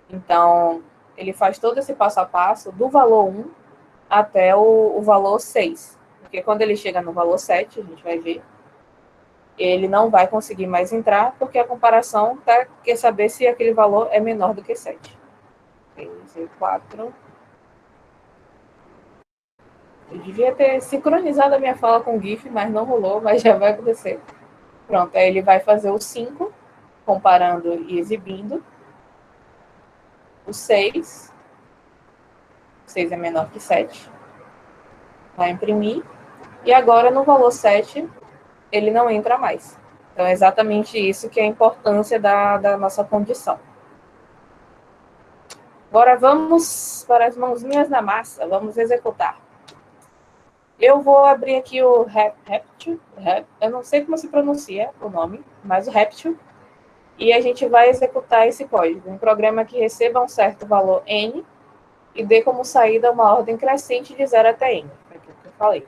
Então, ele faz todo esse passo a passo do valor 1 até o valor 6. Porque quando ele chega no valor 7, a gente vai ver, ele não vai conseguir mais entrar, porque a comparação quer saber se aquele valor é menor do que 7. 3 e 4. Eu devia ter sincronizado a minha fala com o GIF, mas não rolou, mas já vai acontecer. Pronto, aí ele vai fazer o 5, comparando e exibindo. O 6. 6 é menor que 7. Vai imprimir. E agora, no valor 7, ele não entra mais. Então, é exatamente isso que é a importância da nossa condição. Agora, vamos para as mãozinhas na massa. Vamos executar. Eu vou abrir aqui o Reptil. Eu não sei como se pronuncia o nome, mas o Reptil. E a gente vai executar esse código. Um programa que receba um certo valor n e dê como saída uma ordem crescente de 0 até n. É aquilo que eu falei.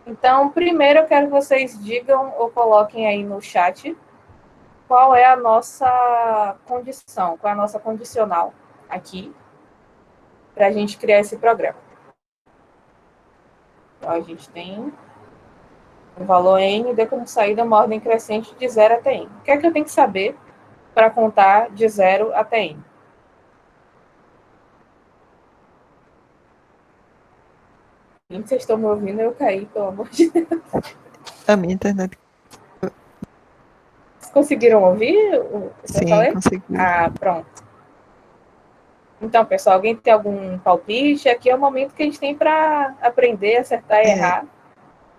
Então, primeiro eu quero que vocês digam ou coloquem aí no chat qual é a nossa condição, qual é a nossa condicional aqui para a gente criar esse programa. Então, a gente tem um valor n e dê como saída uma ordem crescente de 0 até n. O que é que eu tenho que saber para contar de 0 até n? Gente, vocês estão me ouvindo? Eu caí, pelo amor de Deus. A minha internet, Vocês conseguiram ouvir o que eu sim, falei? consegui. Ah, pronto. Então, pessoal, alguém tem algum palpite? Aqui é o momento que a gente tem para aprender, acertar e errar.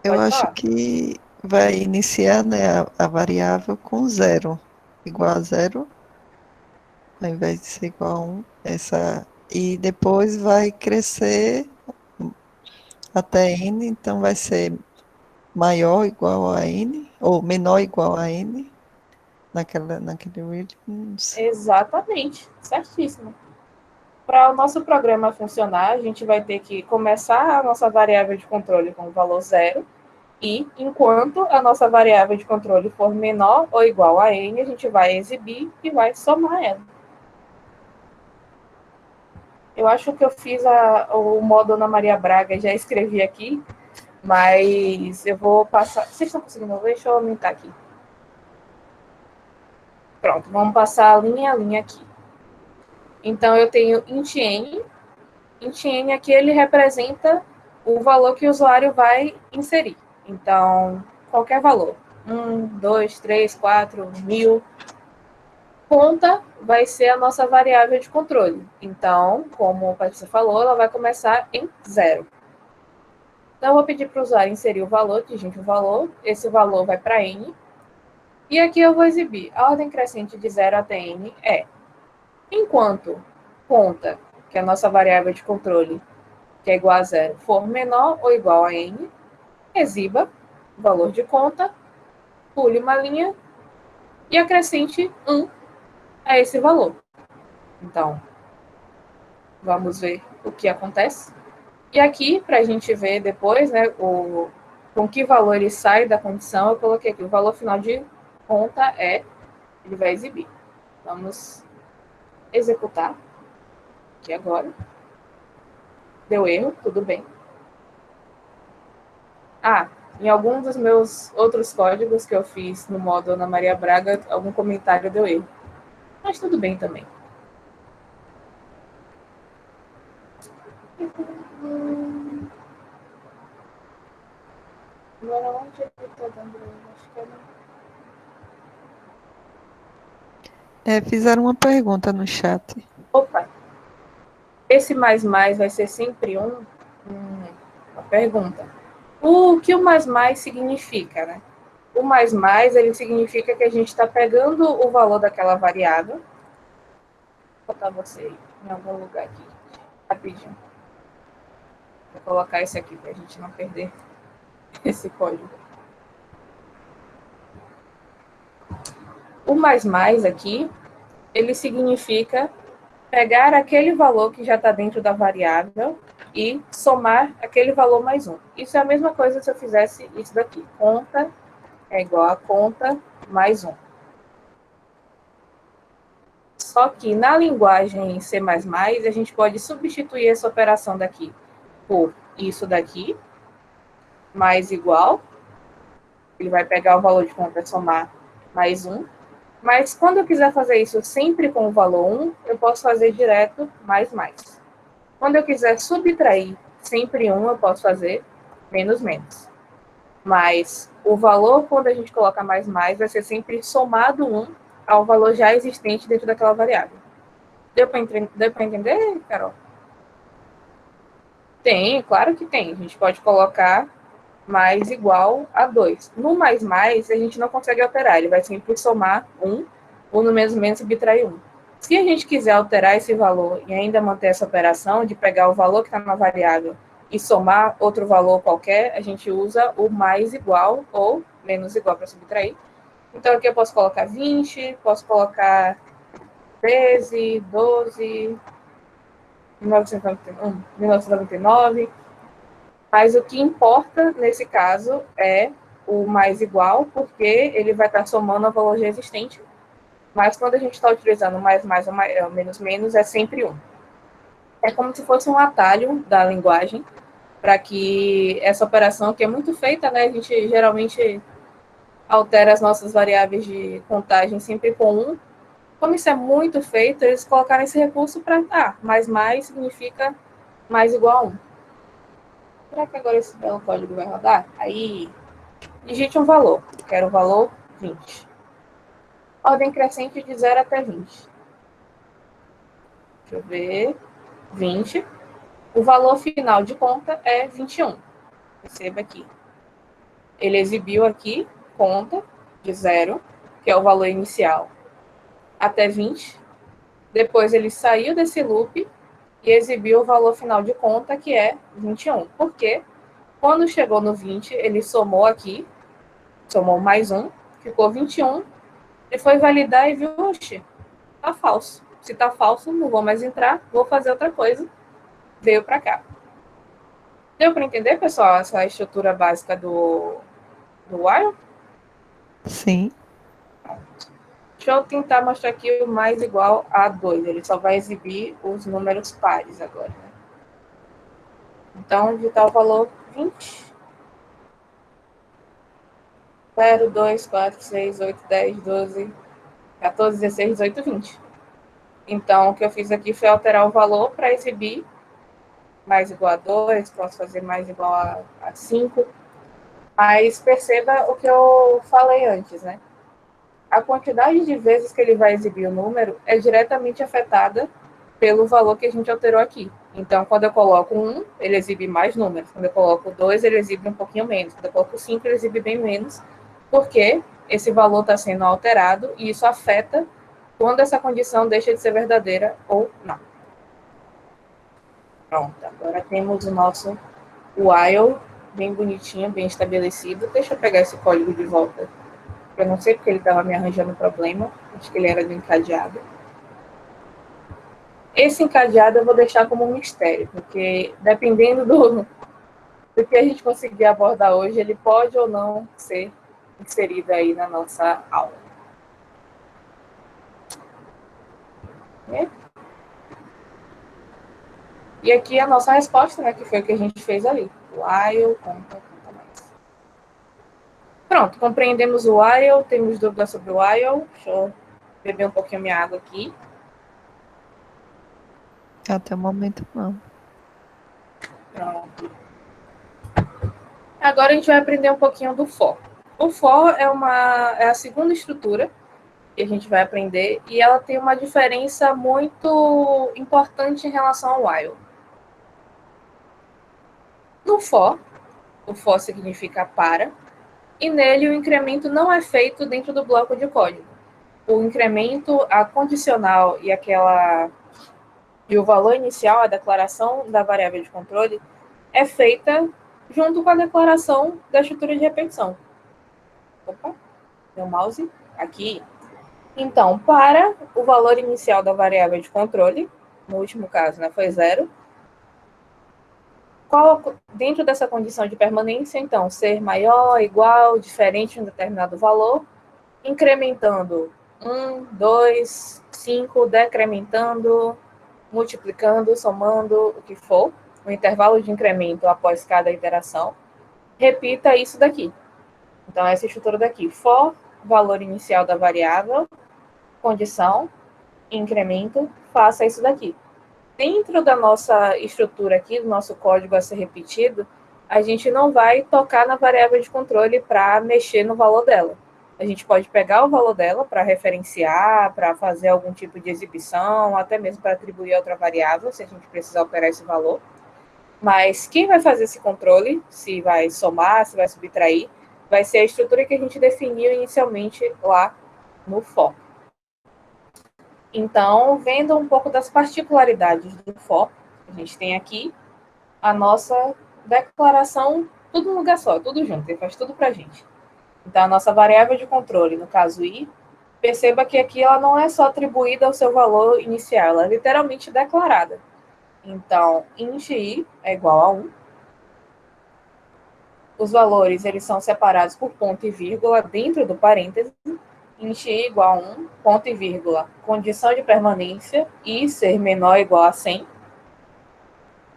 Eu Pode acho falar. que vai iniciar, né, a variável com 0, igual a 0, ao invés de ser igual a 1, e depois vai crescer até n, então vai ser maior ou igual a n, ou menor ou igual a n, naquele readings. Exatamente, certíssimo. Para o nosso programa funcionar, a gente vai ter que começar a nossa variável de controle com o valor 0, e enquanto a nossa variável de controle for menor ou igual a n, a gente vai exibir e vai somar ela. Eu acho que eu fiz o modo Ana Maria Braga, já escrevi aqui, mas eu vou passar... Vocês estão conseguindo ver? Deixa eu aumentar aqui. Pronto, vamos passar linha a linha aqui. Então, eu tenho int n. Int n aqui, ele representa o valor que o usuário vai inserir. Então, qualquer valor. 1, 2, 3, 4, 1000. Conta vai ser a nossa variável de controle. Então, como a Patrícia falou, ela vai começar em 0. Então, eu vou pedir para o usuário inserir o valor, digite o valor. Esse valor vai para n. E aqui eu vou exibir. A ordem crescente de 0 até n é: enquanto conta, que é a nossa variável de controle, que é igual a 0, for menor ou igual a n, exiba o valor de conta, pule uma linha e acrescente 1 a esse valor. Então, vamos ver o que acontece. E aqui, para a gente ver depois, né, com que valor ele sai da condição, eu coloquei aqui, o valor final de conta ele vai exibir. Vamos executar aqui agora. Deu erro, tudo bem. Em algum dos meus outros códigos que eu fiz no modo Ana Maria Braga, algum comentário deu erro. Mas tudo bem também. Agora onde ele está dando erro? Acho que Fizeram uma pergunta no chat. Opa! Esse mais vai ser sempre uma pergunta. O que o mais significa, né? O mais ele significa que a gente está pegando o valor daquela variável. Vou botar você em algum lugar aqui, rapidinho. Vou colocar esse aqui para a gente não perder esse código. O mais aqui, ele significa pegar aquele valor que já está dentro da variável e somar aquele valor mais um. Isso é a mesma coisa se eu fizesse isso daqui. Conta é igual a conta mais um. Só que na linguagem C++, a gente pode substituir essa operação daqui por isso daqui, mais igual. Ele vai pegar o valor de conta e somar mais um. Mas quando eu quiser fazer isso sempre com o valor 1, eu posso fazer direto mais. Quando eu quiser subtrair sempre 1, eu posso fazer menos. Mas o valor, quando a gente coloca mais, vai ser sempre somado 1 ao valor já existente dentro daquela variável. Deu para entender, Carol? Tem, claro que tem. A gente pode colocar mais igual a 2. No mais, a gente não consegue alterar. Ele vai sempre somar 1, ou no menos subtrair 1. Se a gente quiser alterar esse valor e ainda manter essa operação de pegar o valor que está na variável e somar outro valor qualquer, a gente usa o mais igual ou menos igual para subtrair. Então, aqui eu posso colocar 20, posso colocar 13, 12, 1991, 1999. Mas o que importa, nesse caso, é o mais igual, porque ele vai estar somando o valor já existente. Mas quando a gente está utilizando mais ou menos, é sempre 1. É como se fosse um atalho da linguagem para que essa operação, que é muito feita, né? A gente geralmente altera as nossas variáveis de contagem sempre com 1. Como isso é muito feito, eles colocaram esse recurso para... mais significa mais igual a 1. Será que agora esse belo código vai rodar? Aí, digite um valor. Quero o valor 20. Ordem crescente de 0 até 20. Deixa eu ver. 20. O valor final de conta é 21. Perceba aqui. Ele exibiu aqui conta de 0, que é o valor inicial, até 20. Depois ele saiu desse loop e exibiu o valor final de conta, que é 21. Por quê? Quando chegou no 20, ele somou aqui, somou mais 1, ficou 21, e foi validar e viu, oxe, tá falso. Se tá falso, não vou mais entrar, vou fazer outra coisa. Veio para cá. Deu para entender, pessoal, essa estrutura básica do while? Sim. Deixa eu tentar mostrar aqui o mais igual a 2. Ele só vai exibir os números pares agora. Né? Então, digitar o valor 20. 0, 2, 4, 6, 8, 10, 12, 14, 16, 18, 20. Então, o que eu fiz aqui foi alterar o valor para exibir mais igual a 2, posso fazer mais igual a 5. Mas perceba o que eu falei antes, né? A quantidade de vezes que ele vai exibir o número é diretamente afetada pelo valor que a gente alterou aqui. Então, quando eu coloco 1, ele exibe mais números. Quando eu coloco 2, ele exibe um pouquinho menos. Quando eu coloco 5, ele exibe bem menos, porque esse valor está sendo alterado e isso afeta quando essa condição deixa de ser verdadeira ou não. Pronto, agora temos o nosso while bem bonitinho, bem estabelecido. Deixa eu pegar esse código de volta. Eu não sei porque ele estava me arranjando problema. Acho que ele era do encadeado. Esse encadeado eu vou deixar como um mistério, porque dependendo do que a gente conseguir abordar hoje, ele pode ou não ser inserido aí na nossa aula. E aqui a nossa resposta, né, que foi o que a gente fez ali. While, conta mais. Pronto, compreendemos o while, temos dúvidas sobre o while. Deixa eu beber um pouquinho minha água aqui. Até o momento, não. Pronto. Agora a gente vai aprender um pouquinho do for. O for é a segunda estrutura que a gente vai aprender e ela tem uma diferença muito importante em relação ao while. No for, o for significa para, e nele o incremento não é feito dentro do bloco de código. O incremento, a condicional e o valor inicial, a declaração da variável de controle, é feita junto com a declaração da estrutura de repetição. Opa, meu mouse aqui. Então, para o valor inicial da variável de controle, no último caso, né, foi 0, dentro dessa condição de permanência, então, ser maior, igual, diferente de um determinado valor, incrementando 1, 2, 5, decrementando, multiplicando, somando, o que for, o intervalo de incremento após cada iteração, repita isso daqui. Então, essa estrutura daqui, for, valor inicial da variável, condição, incremento, faça isso daqui. Dentro da nossa estrutura aqui, do nosso código a ser repetido, a gente não vai tocar na variável de controle para mexer no valor dela. A gente pode pegar o valor dela para referenciar, para fazer algum tipo de exibição, até mesmo para atribuir a outra variável, se a gente precisar operar esse valor. Mas quem vai fazer esse controle, se vai somar, se vai subtrair, vai ser a estrutura que a gente definiu inicialmente lá no for. Então, vendo um pouco das particularidades do for, a gente tem aqui a nossa declaração, tudo num lugar só, tudo junto, ele faz tudo para a gente. Então, a nossa variável de controle, no caso i, perceba que aqui ela não é só atribuída ao seu valor inicial, ela é literalmente declarada. Então, int i é igual a 1. Os valores eles são separados por ponto e vírgula dentro do parêntese. Int i igual a 1, ponto e vírgula, condição de permanência, i ser menor ou igual a 100,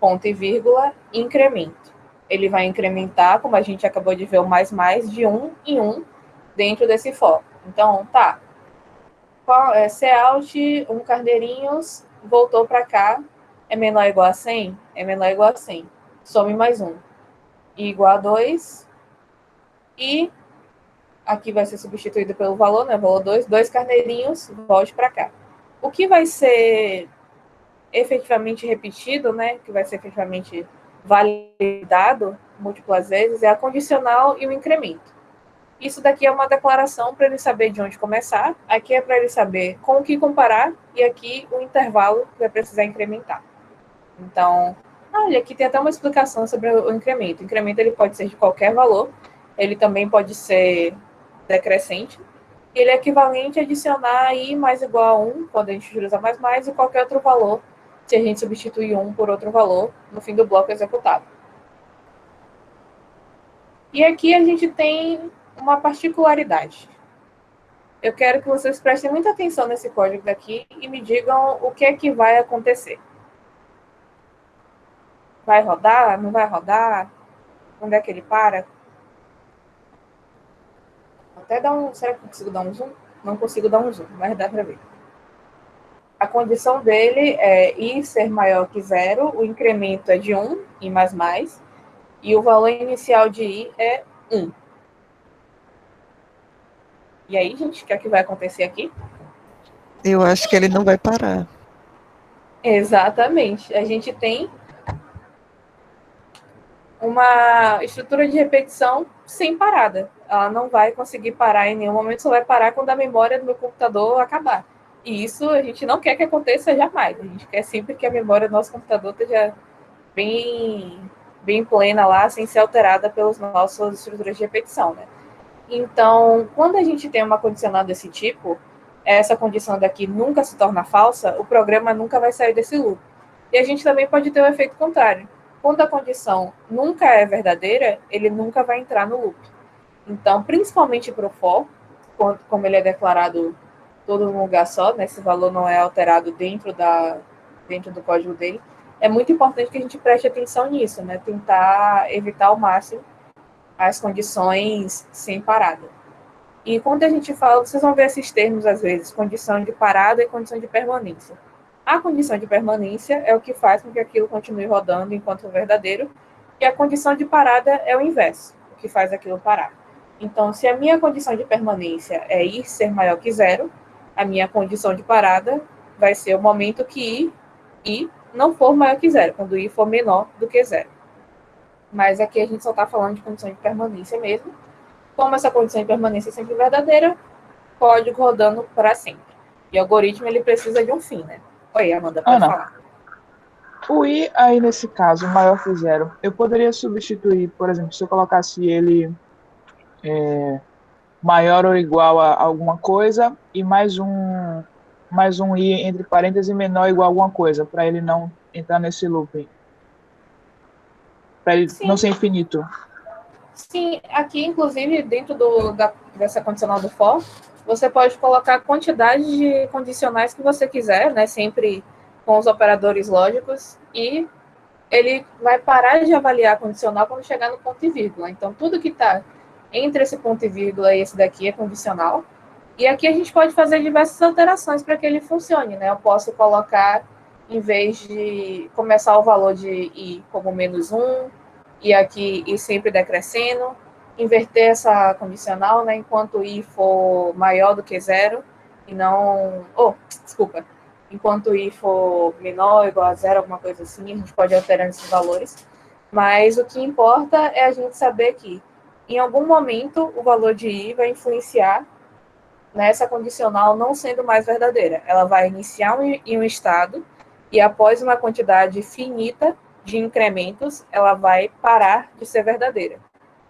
ponto e vírgula, incremento. Ele vai incrementar, como a gente acabou de ver, o mais de 1 em 1 dentro desse for. Então, tá. Cout, 1 carneirinhos, voltou para cá, é menor ou igual a 100? É menor ou igual a 100. Some mais 1. I igual a 2. E aqui vai ser substituído pelo valor, né? Valor 2. 2 carneirinhos, volte para cá. O que vai ser efetivamente repetido, né? Que vai ser efetivamente validado múltiplas vezes, é a condicional e o incremento. Isso daqui é uma declaração para ele saber de onde começar, aqui é para ele saber com o que comparar, e aqui o intervalo que vai precisar incrementar. Então, olha, aqui tem até uma explicação sobre o incremento. O incremento ele pode ser de qualquer valor, ele também pode ser decrescente, ele é equivalente a adicionar i mais igual a 1, quando a gente usa mais, e qualquer outro valor, se a gente substituir 1 por outro valor no fim do bloco executado. E aqui a gente tem uma particularidade. Eu quero que vocês prestem muita atenção nesse código daqui e me digam o que é que vai acontecer. Vai rodar? Não vai rodar? Onde é que ele para? Até dar um... Será que eu consigo dar um zoom? Não consigo dar um zoom, mas dá para ver. A condição dele é i ser maior que 0, o incremento é de 1, i mais, e o valor inicial de i é 1. E aí, gente, o que é que vai acontecer aqui? Eu acho que ele não vai parar. Exatamente. A gente tem uma estrutura de repetição sem parada. Ela não vai conseguir parar em nenhum momento, só vai parar quando a memória do meu computador acabar. E isso a gente não quer que aconteça jamais. A gente quer sempre que a memória do nosso computador esteja bem plena lá, sem ser alterada pelas nossas estruturas de repetição, né? Então, quando a gente tem uma condicional desse tipo, essa condição daqui nunca se torna falsa, o programa nunca vai sair desse loop. E a gente também pode ter o efeito contrário. Quando a condição nunca é verdadeira, ele nunca vai entrar no loop. Então, principalmente para o for, como ele é declarado todo num lugar só, né, esse valor não é alterado dentro do código dele, é muito importante que a gente preste atenção nisso, né, tentar evitar ao máximo as condições sem parada. E quando a gente fala, vocês vão ver esses termos às vezes, condição de parada e condição de permanência. A condição de permanência é o que faz com que aquilo continue rodando enquanto verdadeiro, e a condição de parada é o inverso, o que faz aquilo parar. Então, se a minha condição de permanência é i ser maior que zero, a minha condição de parada vai ser o momento que i não for maior que zero, quando i for menor do que zero. Mas aqui a gente só está falando de condição de permanência mesmo. Como essa condição de permanência é sempre verdadeira, código rodando para sempre. E o algoritmo, ele precisa de um fim, né? Oi, Amanda, pode falar. O i aí, nesse caso, maior que zero, eu poderia substituir, por exemplo, se eu colocasse ele maior ou igual a alguma coisa e mais um i entre parênteses menor ou igual a alguma coisa, para ele não entrar nesse loop, para ele não ser infinito. Sim, aqui, inclusive, dentro dessa condicional do for, você pode colocar a quantidade de condicionais que você quiser, né? Sempre com os operadores lógicos, e ele vai parar de avaliar a condicional quando chegar no ponto e vírgula. Então, tudo que está entre esse ponto e vírgula e esse daqui é condicional. E aqui a gente pode fazer diversas alterações para que ele funcione, né? Eu posso colocar, em vez de começar o valor de i como -1, e aqui i sempre decrescendo, inverter essa condicional, né? Enquanto i for maior do que zero, e não... Enquanto i for menor ou igual a zero, alguma coisa assim, a gente pode alterar esses valores. Mas o que importa é a gente saber que, em algum momento, o valor de i vai influenciar nessa condicional não sendo mais verdadeira. Ela vai iniciar em um estado e, após uma quantidade finita de incrementos, ela vai parar de ser verdadeira.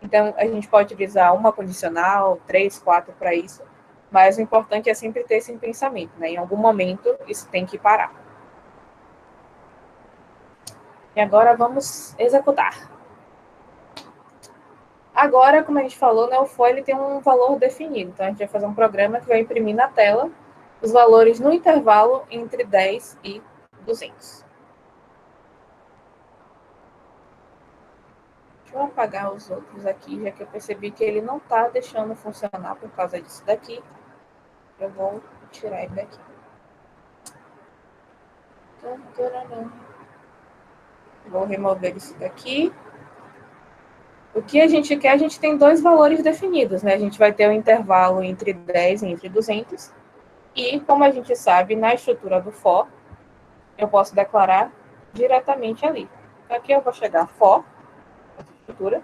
Então, a gente pode utilizar uma condicional, 3, 4 para isso, mas o importante é sempre ter esse pensamento, né? Em algum momento, isso tem que parar. E agora vamos executar. Agora, como a gente falou, né, o for ele tem um valor definido. Então, a gente vai fazer um programa que vai imprimir na tela os valores no intervalo entre 10 e 200. Deixa eu apagar os outros aqui, já que eu percebi que ele não está deixando funcionar por causa disso daqui. Eu vou tirar ele daqui. Vou remover isso daqui. O que a gente quer, a gente tem dois valores definidos, né? A gente vai ter um intervalo entre 10 e entre 200. E, como a gente sabe, na estrutura do for, eu posso declarar diretamente ali. Aqui eu vou chegar for, estrutura,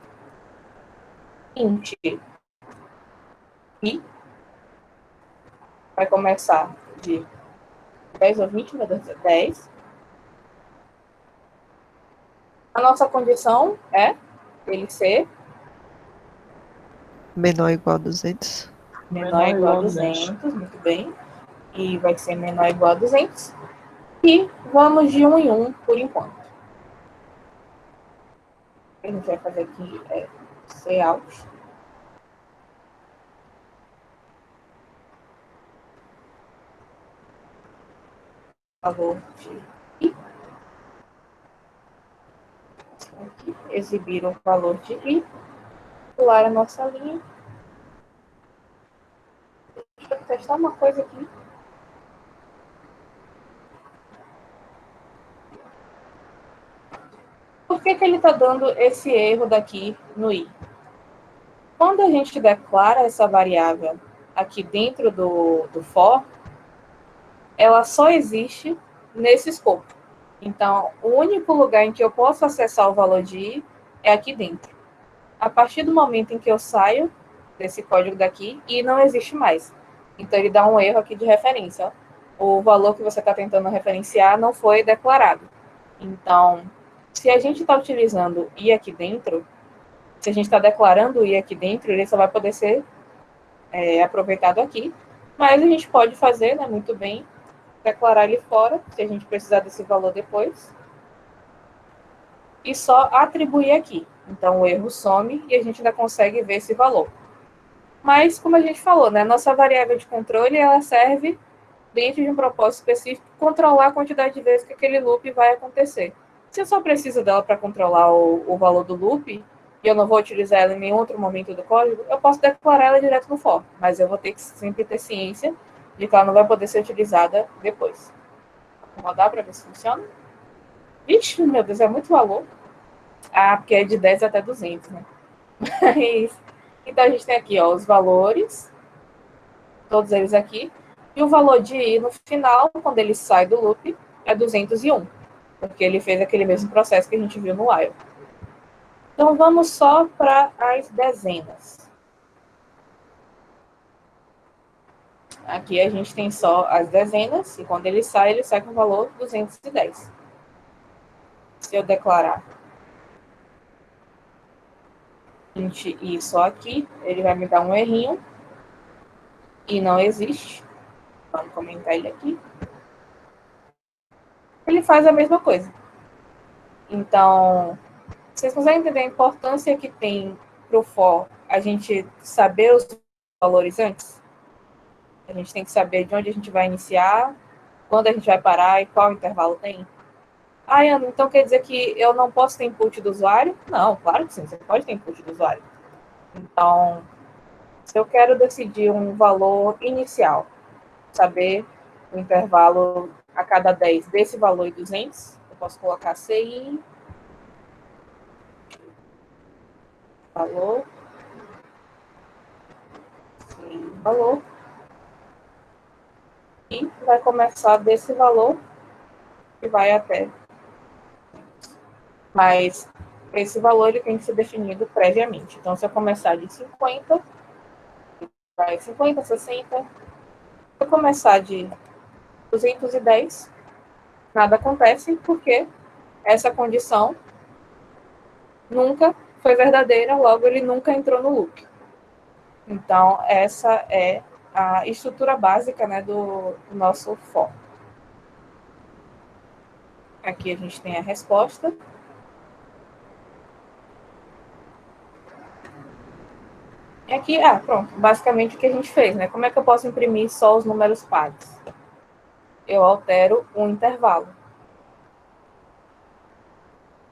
int i, vai começar de 10 ou 20, meu Deus, 10. A nossa condição é ele ser menor ou igual a 200. Menor ou igual a 200, muito bem. E vai ser menor ou igual a 200. E vamos de 1 em 1 por enquanto. O que a gente vai fazer aqui é cout. Valor de i. Aqui, exibir o valor de i. Pular a nossa linha. Deixa eu testar uma coisa aqui. Por que ele está dando esse erro daqui no i? Quando a gente declara essa variável aqui dentro do for, ela só existe nesse escopo. Então, o único lugar em que eu posso acessar o valor de i é aqui dentro. A partir do momento em que eu saio desse código daqui, i não existe mais. Então, ele dá um erro aqui de referência. Ó. O valor que você está tentando referenciar não foi declarado. Então, se a gente está utilizando i aqui dentro, se a gente está declarando i aqui dentro, ele só vai poder ser aproveitado aqui. Mas a gente pode fazer, né, muito bem, declarar ele fora, se a gente precisar desse valor depois, e só atribuir aqui. Então, o erro some e a gente ainda consegue ver esse valor. Mas, como a gente falou, né, nossa variável de controle, ela serve, dentro de um propósito específico, controlar a quantidade de vezes que aquele loop vai acontecer. Se eu só preciso dela para controlar o valor do loop, e eu não vou utilizar ela em nenhum outro momento do código, eu posso declarar ela direto no for, mas eu vou ter que sempre ter ciência de que ela não vai poder ser utilizada depois. Vou rodar para ver se funciona. Vixe, meu Deus, é muito valor. Ah, porque é de 10 até 200, né? Mas, então, a gente tem aqui, ó, os valores, todos eles aqui, e o valor de i no final, quando ele sai do loop, é 201, porque ele fez aquele mesmo processo que a gente viu no while. Então, vamos só para as dezenas. Aqui a gente tem só as dezenas, e quando ele sai com o valor 210. Se eu declarar 20 e só aqui, ele vai me dar um errinho, e não existe. Vamos comentar ele aqui. Ele faz a mesma coisa. Então, vocês conseguem entender a importância que tem para o for a gente saber os valores antes? A gente tem que saber de onde a gente vai iniciar, quando a gente vai parar e qual intervalo tem. Ah, Ana, então quer dizer que eu não posso ter input do usuário? Não, claro que sim, você pode ter input do usuário. Então, se eu quero decidir um valor inicial, saber o intervalo a cada 10 desse valor e 200, eu posso colocar CI, valor, CI, valor, e vai começar desse valor e vai até. Mas esse valor ele tem que ser definido previamente. Então, se eu começar de 50, vai 50, 60. Se eu começar de 210, nada acontece, porque essa condição nunca foi verdadeira, logo ele nunca entrou no loop. Então, essa é a estrutura básica, né, do nosso for. Aqui a gente tem a resposta. E aqui, pronto, basicamente o que a gente fez, né? Como é que eu posso imprimir só os números pares? Eu altero um intervalo.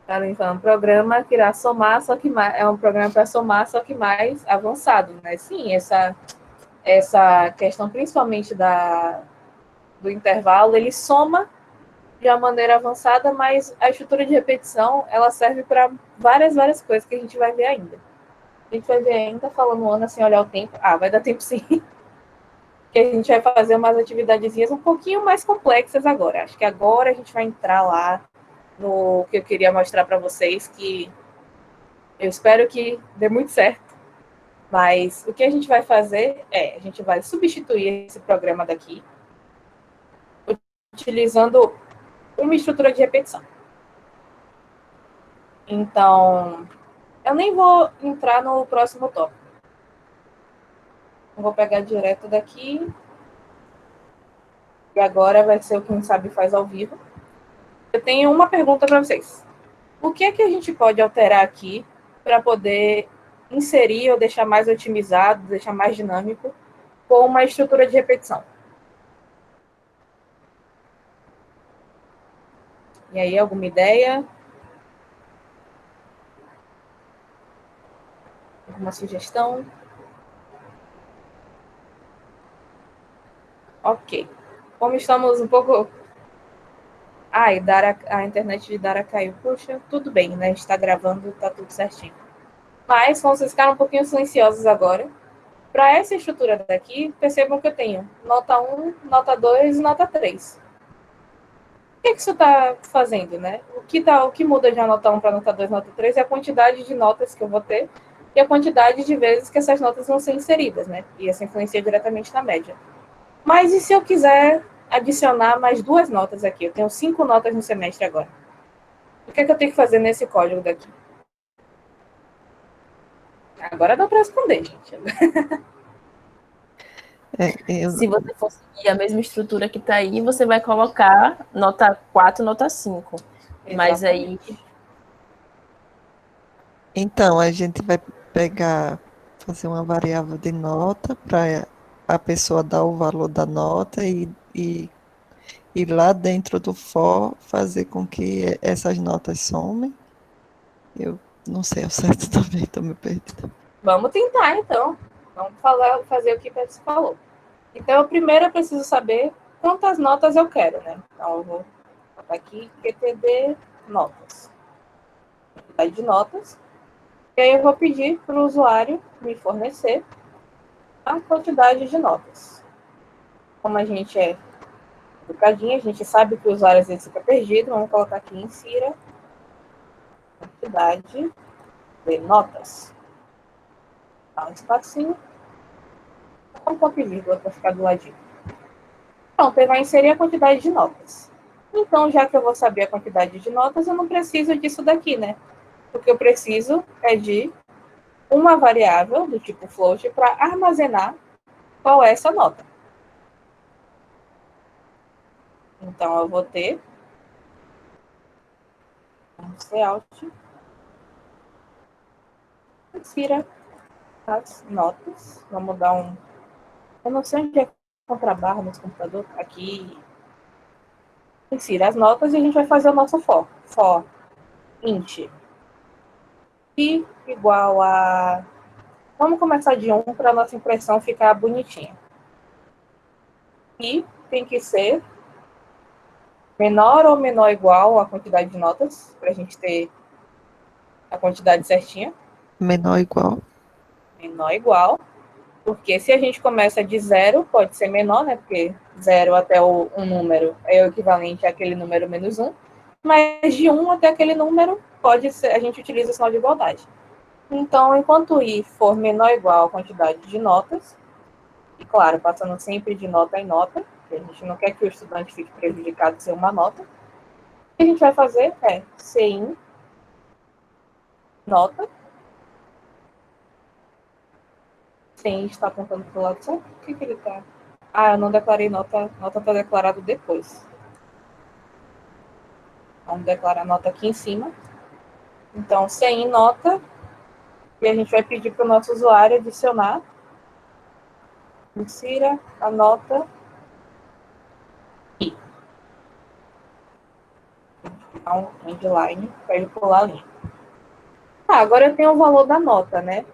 Então, um programa que irá somar, só que mais, é um programa para somar, só que mais avançado, né? Sim, essa questão, principalmente do intervalo, ele soma de uma maneira avançada, mas a estrutura de repetição, ela serve para várias coisas que a gente vai ver ainda. A gente vai ver ainda, falando ano assim, olhar o tempo. Vai dar tempo sim. Que a gente vai fazer umas atividadezinhas um pouquinho mais complexas agora. Acho que agora a gente vai entrar lá no que eu queria mostrar para vocês, que eu espero que dê muito certo. Mas o que a gente vai fazer a gente vai substituir esse programa daqui utilizando uma estrutura de repetição. Então, eu nem vou entrar no próximo tópico. Eu vou pegar direto daqui. E agora vai ser o Quem Sabe Faz ao vivo. Eu tenho uma pergunta para vocês. O que é que a gente pode alterar aqui para poder inserir ou deixar mais otimizado, deixar mais dinâmico com uma estrutura de repetição? E aí, alguma ideia? Alguma sugestão? Ok. Como estamos um pouco... e a internet de Dara caiu. Puxa, tudo bem, né? A gente está gravando, tá tudo certinho. Mas, como vocês ficaram um pouquinho silenciosos agora, para essa estrutura daqui, percebam que eu tenho nota 1, nota 2 e nota 3. O que isso está fazendo, né? O que muda de uma nota 1 para nota 2 nota 3 é a quantidade de notas que eu vou ter e a quantidade de vezes que essas notas vão ser inseridas, né? E isso influencia diretamente na média. Mas e se eu quiser adicionar mais 2 notas aqui? Eu tenho 5 notas no semestre agora. O que é que eu tenho que fazer nesse código daqui? Agora dá para responder, gente. Eu, Se você for seguir a mesma estrutura que está aí, você vai colocar nota 4, nota 5. Mas aí, então, a gente vai fazer uma variável de nota para a pessoa dar o valor da nota e lá dentro do for fazer com que essas notas somem. Eu não sei ao certo também, estou me perdida. vamos tentar, então. Vamos fazer o que você falou. Então, primeiro eu preciso saber quantas notas eu quero, né? Então, eu vou botar aqui QTD notas. Quantidade de notas. E aí eu vou pedir para o usuário me fornecer a quantidade de notas. Como a gente é educadinho, a gente sabe que o usuário às vezes fica perdido. Vamos colocar aqui insira quantidade de notas. Dá um espacinho. Um ponto e vírgula para ficar do ladinho. Pronto, ele vai inserir a quantidade de notas. Então, já que eu vou saber a quantidade de notas, eu não preciso disso daqui, né? O que eu preciso é de uma variável do tipo float para armazenar qual é essa nota. Então, eu vou ter cout insira as notas. Vamos dar um... Eu não sei onde é contrabarra nesse computador. Aqui. Insira as notas e a gente vai fazer o nosso for. For int i igual a... Vamos começar de 1 para a nossa impressão ficar bonitinha. E tem que ser menor ou menor igual a quantidade de notas, para a gente ter a quantidade certinha. Menor ou igual. Menor igual, porque se a gente começa de 0, pode ser menor, né? Porque 0 até um número é o equivalente àquele número menos 1. Mas de 1 até aquele número, pode ser, a gente utiliza o sinal de igualdade. Então, enquanto i for menor ou igual à quantidade de notas, e claro, passando sempre de nota em nota, porque a gente não quer que o estudante fique prejudicado sem uma nota, o que a gente vai fazer é cin nota. Cin está apontando para o lado certo? O que ele está? Ah, eu não declarei nota. Nota está declarado depois. Vamos declarar nota aqui em cima. Então, cin nota. E a gente vai pedir para o nosso usuário adicionar. Insira a nota i. Então, endline, para ele pular a linha. Agora eu tenho o valor da nota, né?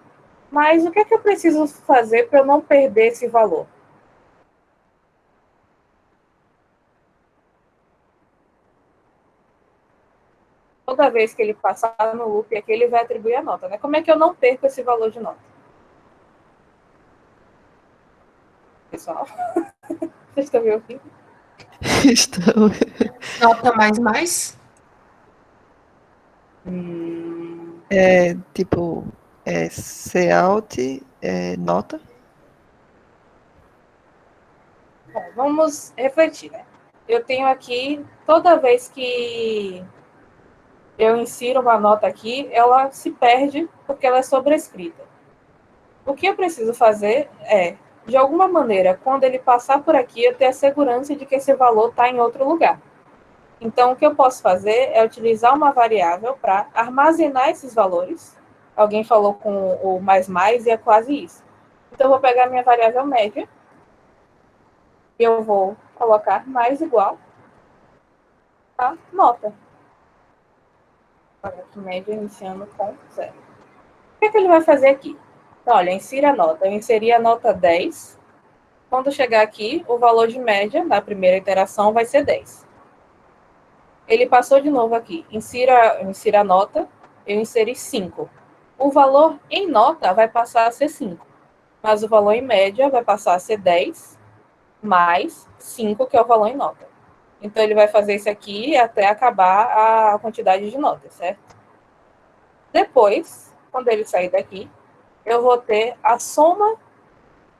Mas o que é que eu preciso fazer para eu não perder esse valor? Toda vez que ele passar no loop aqui, ele vai atribuir a nota, né? Como é que eu não perco esse valor de nota? Pessoal, vocês estão me ouvindo? Estou. Nota mais. Tipo, cout, nota. Bom, vamos refletir, né? Eu tenho aqui, toda vez que eu insiro uma nota aqui, ela se perde porque ela é sobrescrita. O que eu preciso fazer é, de alguma maneira, quando ele passar por aqui, eu ter a segurança de que esse valor está em outro lugar. Então, o que eu posso fazer é utilizar uma variável para armazenar esses valores. Alguém falou com o mais e é quase isso. Então, eu vou pegar minha variável média e eu vou colocar mais igual a nota. Olha aqui, média iniciando com 0. O que é que ele vai fazer aqui? Então, olha, insira a nota. Eu inseri a nota 10. Quando chegar aqui, o valor de média da primeira iteração vai ser 10. Ele passou de novo aqui. Insira a nota. Eu inseri 5. O valor em nota vai passar a ser 5. Mas o valor em média vai passar a ser 10 mais 5, que é o valor em nota. Então, ele vai fazer isso aqui até acabar a quantidade de notas, certo? Depois, quando ele sair daqui, eu vou ter a soma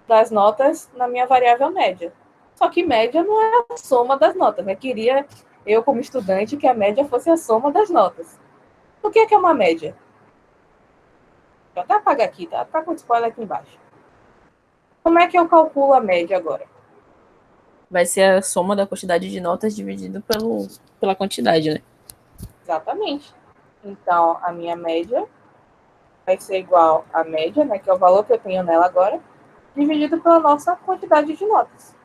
das notas na minha variável média. Só que média não é a soma das notas, né? Queria, eu como estudante, que a média fosse a soma das notas. O que é uma média? Vou até apagar aqui, tá? Tá com spoiler aqui embaixo. Como é que eu calculo a média agora? Vai ser a soma da quantidade de notas dividido pela quantidade, né? Exatamente. Então, a minha média vai ser igual à média, né, que é o valor que eu tenho nela agora, dividido pela nossa quantidade de notas.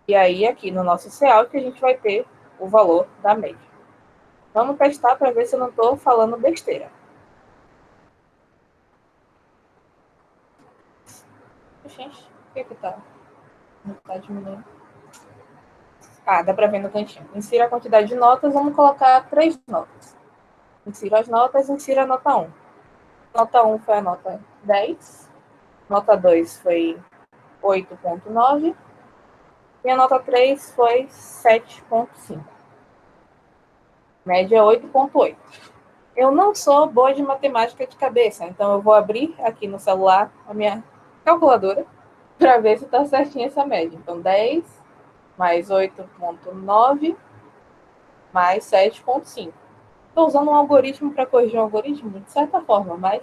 E aí, aqui no nosso CALC, a gente vai ter o valor da média. Vamos testar para ver se eu não estou falando besteira. Gente, o que tá? Não tá diminuindo. Ah, dá para ver no cantinho. Insira a quantidade de notas, vamos colocar 3 notas. Insira as notas, insira a nota 1. Nota 1 foi a nota 10. Nota 2 foi 8,9. E a nota 3 foi 7,5. Média 8,8. Eu não sou boa de matemática de cabeça, então eu vou abrir aqui no celular a minha calculadora para ver se está certinha essa média. Então, 10 mais 8,9 mais 7,5. Estou usando um algoritmo para corrigir um algoritmo, de certa forma, mas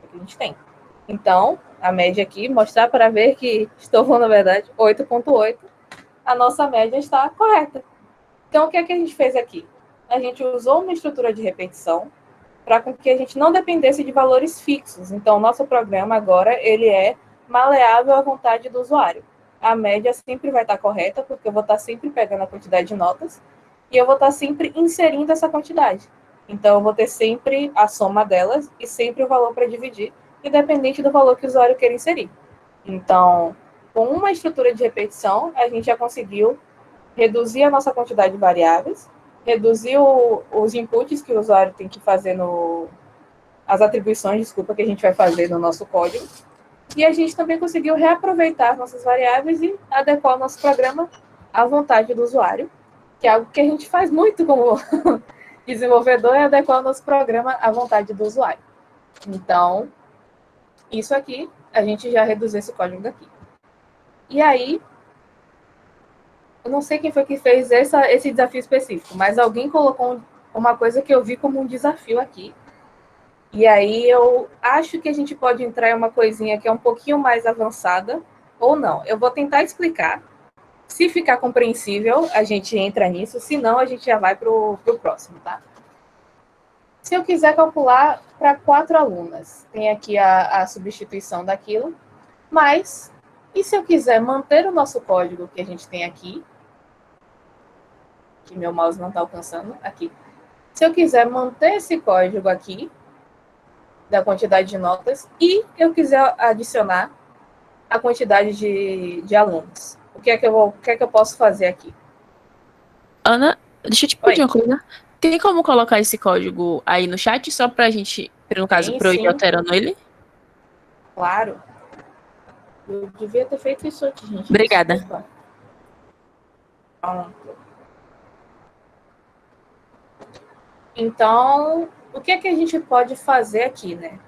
é o que a gente tem. Então, a média aqui, mostrar para ver que estou falando a verdade, 8,8. A nossa média está correta. Então, o que é que a gente fez aqui? A gente usou uma estrutura de repetição para que a gente não dependesse de valores fixos. Então, o nosso programa agora, ele é maleável à vontade do usuário. A média sempre vai estar correta, porque eu vou estar sempre pegando a quantidade de notas, e eu vou estar sempre inserindo essa quantidade. Então, eu vou ter sempre a soma delas e sempre o valor para dividir, independente do valor que o usuário queira inserir. Então, com uma estrutura de repetição, a gente já conseguiu reduzir a nossa quantidade de variáveis, reduzir os inputs que o usuário tem que fazer as atribuições, desculpa, que a gente vai fazer no nosso código. E a gente também conseguiu reaproveitar nossas variáveis e adequar o nosso programa à vontade do usuário, que é algo que a gente faz muito como desenvolvedor, é adequar o nosso programa à vontade do usuário. Então, isso aqui, a gente já reduziu esse código daqui. E aí, eu não sei quem foi que fez esse desafio específico, mas alguém colocou uma coisa que eu vi como um desafio aqui. E aí eu acho que a gente pode entrar em uma coisinha que é um pouquinho mais avançada, ou não. Eu vou tentar explicar. Se ficar compreensível, a gente entra nisso. Se não, a gente já vai para o próximo, tá? Se eu quiser calcular para 4 alunas, tem aqui a substituição daquilo, mas e se eu quiser manter o nosso código que a gente tem aqui, que meu mouse não está alcançando, aqui. Se eu quiser manter esse código aqui, da quantidade de notas, e eu quiser adicionar a quantidade de alunos, o que é que eu posso fazer aqui? Ana, deixa eu te pedir uma coisa. Tem como colocar esse código aí no chat, só pra gente, no caso, para eu ir alterando ele? Claro. Eu devia ter feito isso aqui, gente. Obrigada. Desculpa. Pronto. Então, o que é que a gente pode fazer aqui, né?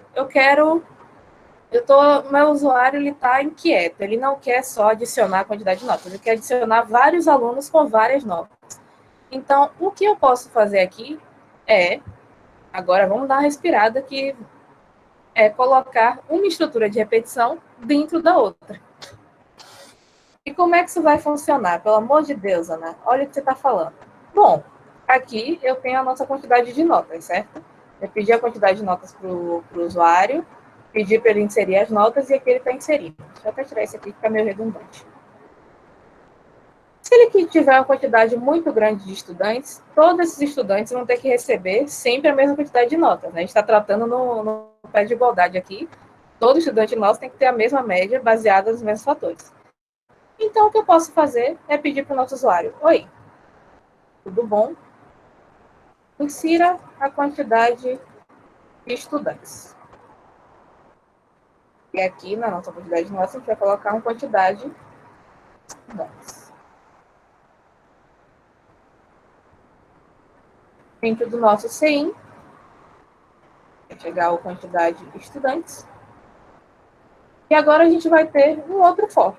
Meu usuário, ele tá inquieto, ele não quer só adicionar a quantidade de notas, ele quer adicionar vários alunos com várias notas. Então, o que eu posso fazer aqui agora vamos dar uma respirada, que é colocar uma estrutura de repetição dentro da outra. E como é que isso vai funcionar? Pelo amor de Deus, Ana, olha o que você está falando. Bom, aqui eu tenho a nossa quantidade de notas, certo? Eu pedi a quantidade de notas para o usuário, pedi para ele inserir as notas e aqui ele está inserindo. Deixa eu até tirar esse aqui, que fica meio redundante. Se ele tiver uma quantidade muito grande de estudantes, todos esses estudantes vão ter que receber sempre a mesma quantidade de notas, né? A gente está tratando no pé de igualdade aqui. Todo estudante nosso tem que ter a mesma média, baseada nos mesmos fatores. Então, o que eu posso fazer é pedir para o nosso usuário: oi, tudo bom? Insira a quantidade de estudantes. E aqui, na nossa quantidade nossa, a gente vai colocar uma quantidade de estudantes. Dentro do nosso CIN, vai chegar a quantidade de estudantes. E agora a gente vai ter um outro for.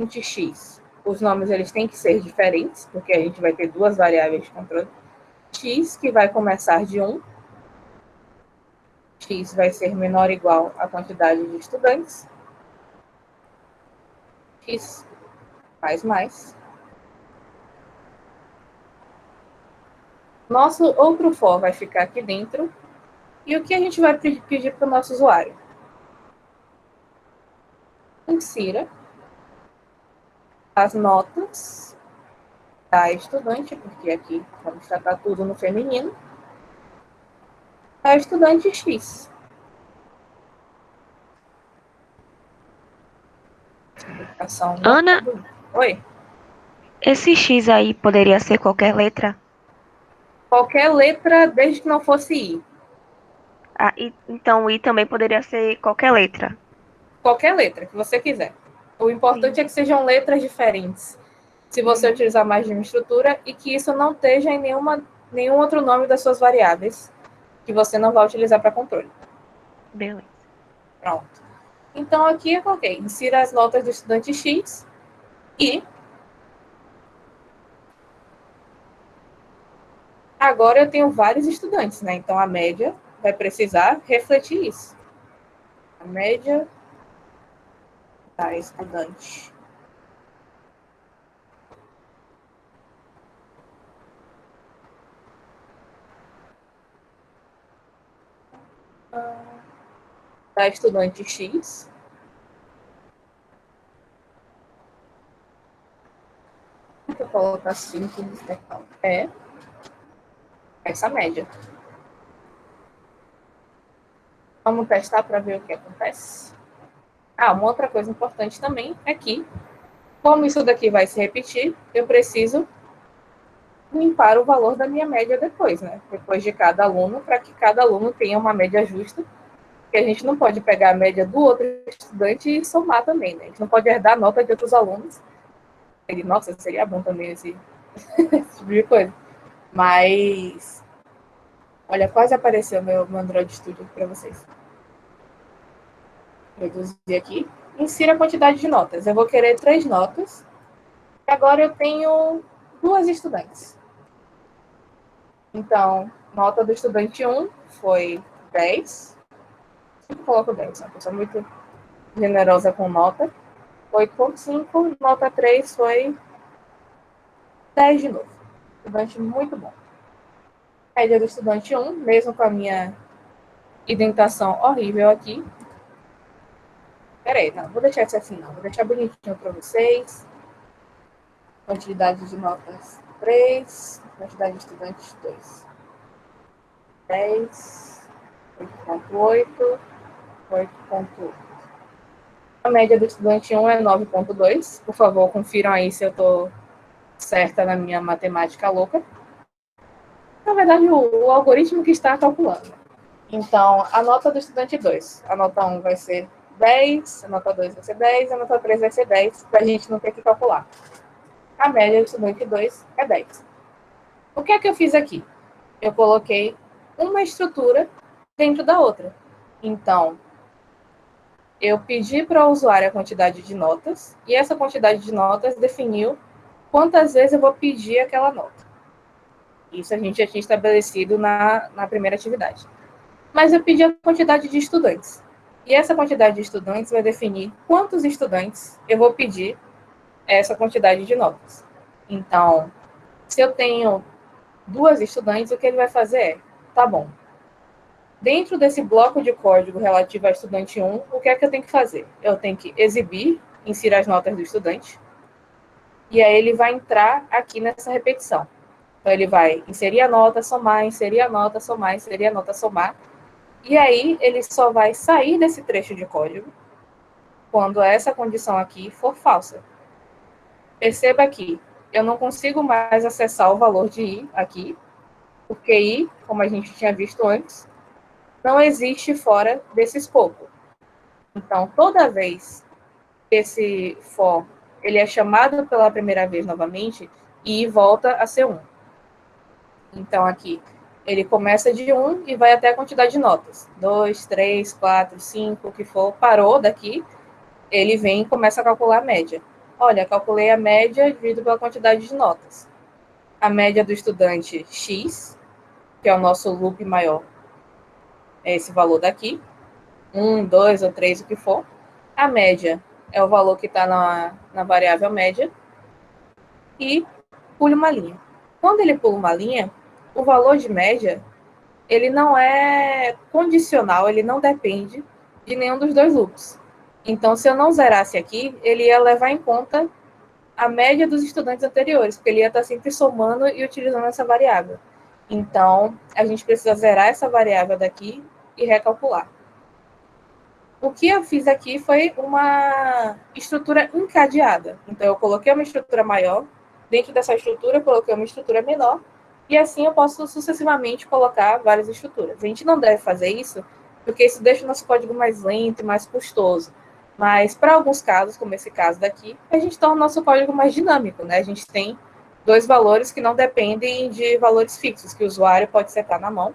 Int x. Os nomes eles têm que ser diferentes, porque a gente vai ter duas variáveis de controle. X, que vai começar de 1. x vai ser menor ou igual à quantidade de estudantes, x mais. Nosso outro for vai ficar aqui dentro. E o que a gente vai pedir para o nosso usuário? Insira as notas da estudante, porque aqui vamos tratar tudo no feminino, da estudante X. Ana, Oi. esse X aí poderia ser qualquer letra? Qualquer letra, desde que não fosse I. Então I também poderia ser qualquer letra. Qualquer letra que você quiser. O importante é que sejam letras diferentes. Se você utilizar mais de uma estrutura e que isso não esteja em nenhum outro nome das suas variáveis que você não vai utilizar para controle. Beleza. Pronto. Então, aqui eu coloquei, insira as notas do estudante X e agora eu tenho vários estudantes, né? Então, a média vai precisar refletir isso. A média da estudante. Da estudante X. Vou colocar assim, é essa média. Vamos testar para ver o que acontece. Uma outra coisa importante também é que, como isso daqui vai se repetir, eu preciso limpar o valor da minha média depois, né? Depois de cada aluno, para que cada aluno tenha uma média justa, porque a gente não pode pegar a média do outro estudante e somar também, né? A gente não pode herdar a nota de outros alunos. Nossa, seria bom também esse tipo de coisa. Mas, olha, quase apareceu meu Android Studio para vocês. Reduzir aqui. Insira a quantidade de notas. Eu vou querer 3 notas. E agora eu tenho 2 estudantes. Então, nota do estudante 1 foi 10. Eu coloco 10, uma pessoa muito generosa com nota. 8,5. Nota 3 foi 10 de novo. Estudante muito bom. Média do estudante 1, mesmo com a minha indentação horrível aqui. Peraí, não, vou deixar isso assim não. Vou deixar bonitinho para vocês. Quantidade de notas 3. Quantidade de estudantes 2. 10. 8,8. 8,8. A média do estudante 1 é 9,2. Por favor, confiram aí se eu estou certa na minha matemática louca. Na verdade, o algoritmo que está calculando. Então, a nota do estudante 2. A nota 1 vai ser 10, a nota 2 vai ser 10, a nota 3 vai ser 10, para a gente não ter que calcular. A média do estudante 2 é 10. O que é que eu fiz aqui? Eu coloquei uma estrutura dentro da outra. Então, eu pedi para o usuário a quantidade de notas, e essa quantidade de notas definiu quantas vezes eu vou pedir aquela nota. Isso a gente já tinha estabelecido na primeira atividade. Mas eu pedi a quantidade de estudantes. E essa quantidade de estudantes vai definir quantos estudantes eu vou pedir essa quantidade de notas. Então, se eu tenho 2 estudantes, o que ele vai fazer é, tá bom, dentro desse bloco de código relativo ao estudante 1, o que é que eu tenho que fazer? Eu tenho que exibir, inserir as notas do estudante, e aí ele vai entrar aqui nessa repetição. Então, ele vai inserir a nota, somar, inserir a nota, somar, inserir a nota, somar, e aí ele só vai sair desse trecho de código quando essa condição aqui for falsa. Perceba aqui, eu não consigo mais acessar o valor de I aqui, porque I, como a gente tinha visto antes, não existe fora desse escopo. Então, toda vez que esse for ele é chamado pela primeira vez novamente, I volta a ser 1. Então, aqui, ele começa de 1 e vai até a quantidade de notas. 2, 3, 4, 5, o que for, parou daqui, ele vem e começa a calcular a média. Olha, calculei a média dividido pela quantidade de notas. A média do estudante X, que é o nosso loop maior, é esse valor daqui, 1, 2 ou 3, o que for. A média é o valor que está na variável média. E pule uma linha. Quando ele pula uma linha, o valor de média, ele não é condicional, ele não depende de nenhum dos dois loops. Então, se eu não zerasse aqui, ele ia levar em conta a média dos estudantes anteriores, porque ele ia estar sempre somando e utilizando essa variável. Então, a gente precisa zerar essa variável daqui e recalcular. O que eu fiz aqui foi uma estrutura encadeada. Então, eu coloquei uma estrutura maior, dentro dessa estrutura, eu coloquei uma estrutura menor, e assim eu posso sucessivamente colocar várias estruturas. A gente não deve fazer isso, porque isso deixa o nosso código mais lento e mais custoso. Mas, para alguns casos, como esse caso daqui, a gente torna o nosso código mais dinâmico, né? A gente tem dois valores que não dependem de valores fixos, que o usuário pode setar na mão.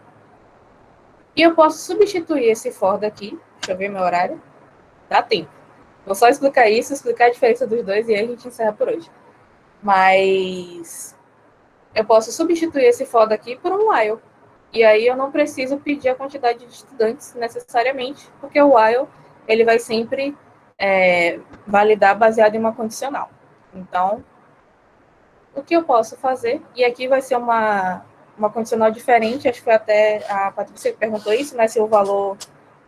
E eu posso substituir esse for daqui. Deixa eu ver meu horário. Dá tempo. Vou só explicar isso, explicar a diferença dos dois e aí a gente encerra por hoje. Mas eu posso substituir esse for daqui por um while. E aí eu não preciso pedir a quantidade de estudantes necessariamente, porque o while ele vai sempre validar baseado em uma condicional. Então, o que eu posso fazer, e aqui vai ser uma condicional diferente, acho que foi até a Patrícia que perguntou isso, né, se o valor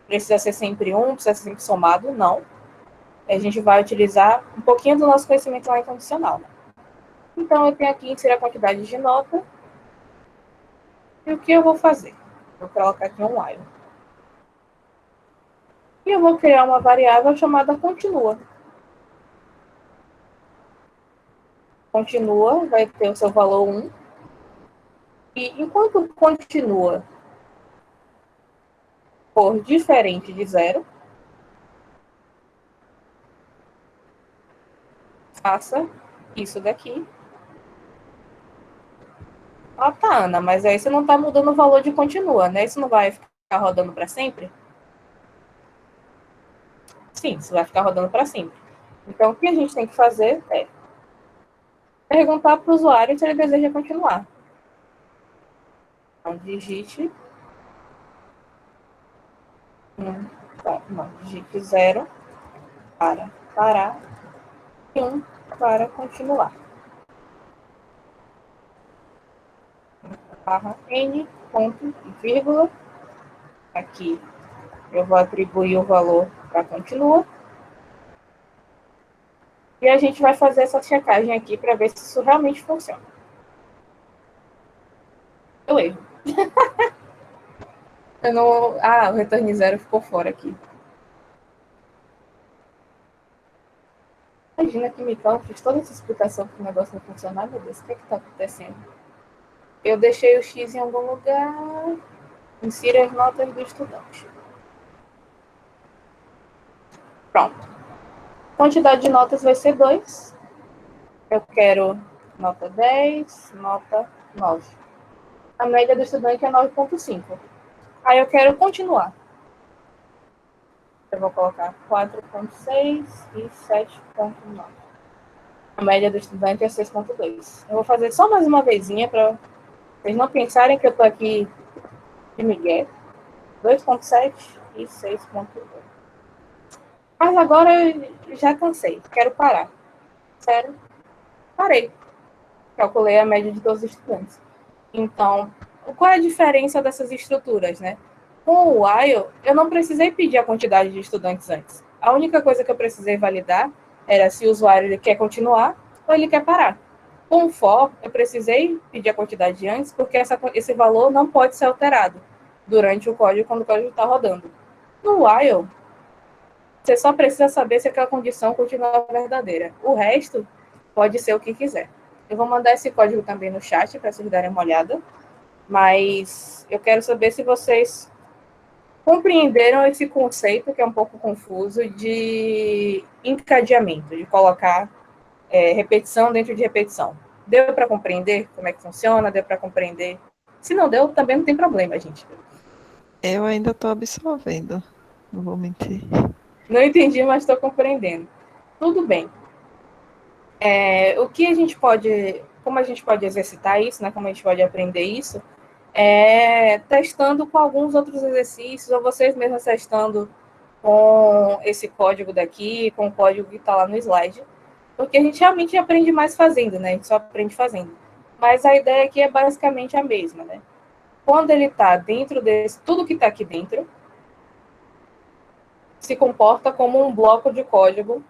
precisa ser sempre 1, precisa ser sempre somado, não. A gente vai utilizar um pouquinho do nosso conhecimento lá em condicional. Né? Então, eu tenho aqui inserir a quantidade de nota, e o que eu vou fazer? Vou colocar aqui um while. E eu vou criar uma variável chamada continua. Continua, vai ter o seu valor 1. E enquanto continua for diferente de 0, faça isso daqui. Ah, tá, Ana, mas aí você não está mudando o valor de continua, né? Isso não vai ficar rodando para sempre? Sim, isso vai ficar rodando para sempre. Então, o que a gente tem que fazer é perguntar para o usuário se ele deseja continuar. Então, digite digite 0 para parar e 1 para continuar. Barra N, ponto, vírgula. Aqui eu vou atribuir o valor para continua. E a gente vai fazer essa checagem aqui para ver se isso realmente funciona. Eu erro. Eu não... Ah, o return 0 ficou fora aqui. Imagina que Micão fiz toda essa explicação para o negócio não funcionar. Meu Deus, o que está acontecendo? Eu deixei o X em algum lugar. Insira as notas do estudante. Pronto. Quantidade de notas vai ser 2. Eu quero nota 10, nota 9. A média do estudante é 9,5. Aí eu quero continuar. Eu vou colocar 4,6 e 7,9. A média do estudante é 6,2. Eu vou fazer só mais uma vezinha para vocês não pensarem que eu estou aqui de migué. 2,7 e 6,2. Mas agora eu já cansei. Quero parar. Sério? Parei. Calculei a média de todos os estudantes. Então, qual é a diferença dessas estruturas, né? Com o while, eu não precisei pedir a quantidade de estudantes antes. A única coisa que eu precisei validar era se o usuário ele quer continuar ou ele quer parar. Com o for, eu precisei pedir a quantidade antes, porque esse valor não pode ser alterado durante o código, quando o código está rodando. No while, você só precisa saber se aquela condição continua verdadeira. O resto pode ser o que quiser. Eu vou mandar esse código também no chat para vocês darem uma olhada. Mas eu quero saber se vocês compreenderam esse conceito, que é um pouco confuso, de encadeamento, de colocar repetição dentro de repetição. Deu para compreender como é que funciona? Deu para compreender? Se não deu, também não tem problema, gente. Eu ainda estou absorvendo, não vou mentir. Não entendi, mas estou compreendendo. Tudo bem. O que a gente pode... Como a gente pode exercitar isso, né? Como a gente pode aprender isso? testando com alguns outros exercícios, ou vocês mesmos testando com esse código daqui, com o código que está lá no slide, porque a gente realmente aprende mais fazendo, né? A gente só aprende fazendo. Mas a ideia aqui é basicamente a mesma, né? Quando ele está dentro desse, tudo que está aqui dentro se comporta como um bloco de código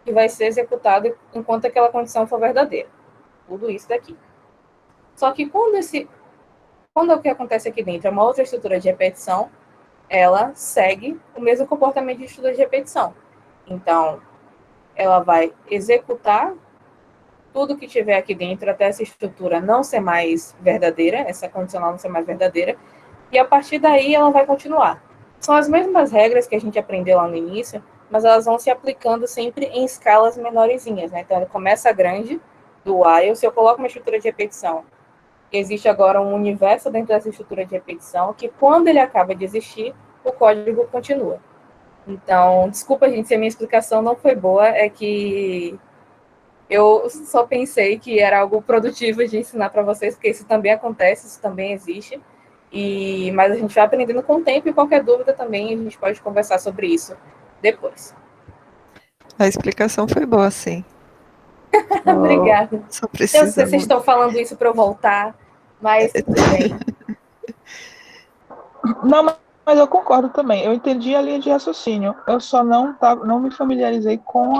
que vai ser executado enquanto aquela condição for verdadeira. Tudo isso daqui. Só que quando o que acontece aqui dentro é uma outra estrutura de repetição, ela segue o mesmo comportamento de estrutura de repetição. Então, ela vai executar tudo que tiver aqui dentro até essa estrutura não ser mais verdadeira, essa condicional não ser mais verdadeira, e a partir daí ela vai continuar. São as mesmas regras que a gente aprendeu lá no início, mas elas vão se aplicando sempre em escalas menorzinhas, né? Então, ela começa grande, do while, se eu coloco uma estrutura de repetição, existe agora um universo dentro dessa estrutura de repetição, que quando ele acaba de existir, o código continua. Então, desculpa, gente, se a minha explicação não foi boa, é que eu só pensei que era algo produtivo de ensinar para vocês, porque isso também acontece, isso também existe, mas a gente vai aprendendo com o tempo, e qualquer dúvida também a gente pode conversar sobre isso depois. A explicação foi boa, sim. Obrigada. Só Eu sei que precisa vocês estão falando isso para eu voltar, mas tudo bem. Não, mas eu concordo também. Eu entendi a linha de raciocínio. Eu só não me familiarizei com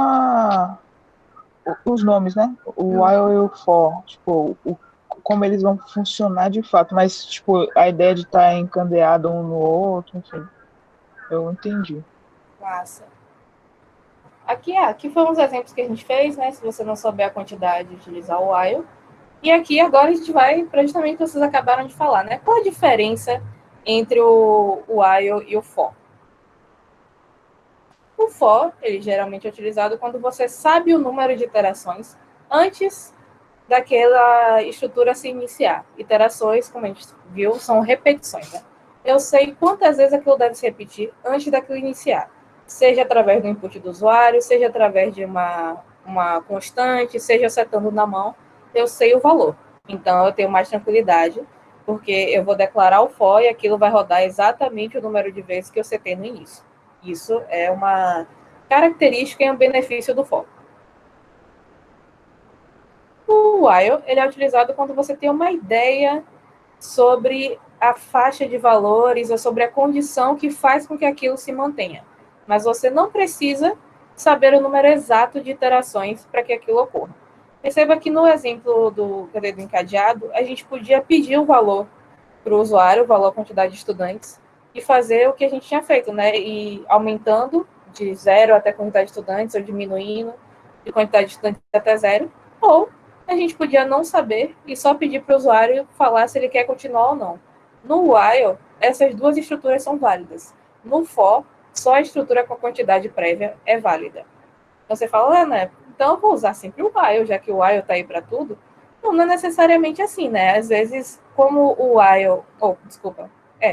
os nomes, né? O while e o for, tipo, como eles vão funcionar de fato. Mas, tipo, a ideia de estar encandeado um no outro, enfim, eu entendi. Massa. Aqui foram os exemplos que a gente fez, né? Se você não souber a quantidade, utilizar o while. E aqui agora a gente vai para justamente o que vocês acabaram de falar, né? Qual a diferença entre o while e o for? O for, ele geralmente é utilizado quando você sabe o número de iterações antes daquela estrutura se iniciar. Iterações, como a gente viu, são repetições, né? Eu sei quantas vezes aquilo deve se repetir antes daquilo iniciar. Seja através do input do usuário, seja através de uma constante, seja setando na mão, eu sei o valor. Então, eu tenho mais tranquilidade, porque eu vou declarar o for e aquilo vai rodar exatamente o número de vezes que eu setei no início. Isso é uma característica e um benefício do for. O while, ele é utilizado quando você tem uma ideia sobre a faixa de valores ou sobre a condição que faz com que aquilo se mantenha. Mas você não precisa saber o número exato de iterações para que aquilo ocorra. Perceba que no exemplo do encadeado, a gente podia pedir o valor para o usuário, o valor, a quantidade de estudantes, e fazer o que a gente tinha feito, né? E aumentando de 0 até a quantidade de estudantes, ou diminuindo de quantidade de estudantes até 0, ou a gente podia não saber e só pedir para o usuário falar se ele quer continuar ou não. No while, essas duas estruturas são válidas. No for, só a estrutura com a quantidade prévia é válida. Então você fala, né? Então eu vou usar sempre o while, já que o while está aí para tudo. Não é necessariamente assim, né? Às vezes, como o while,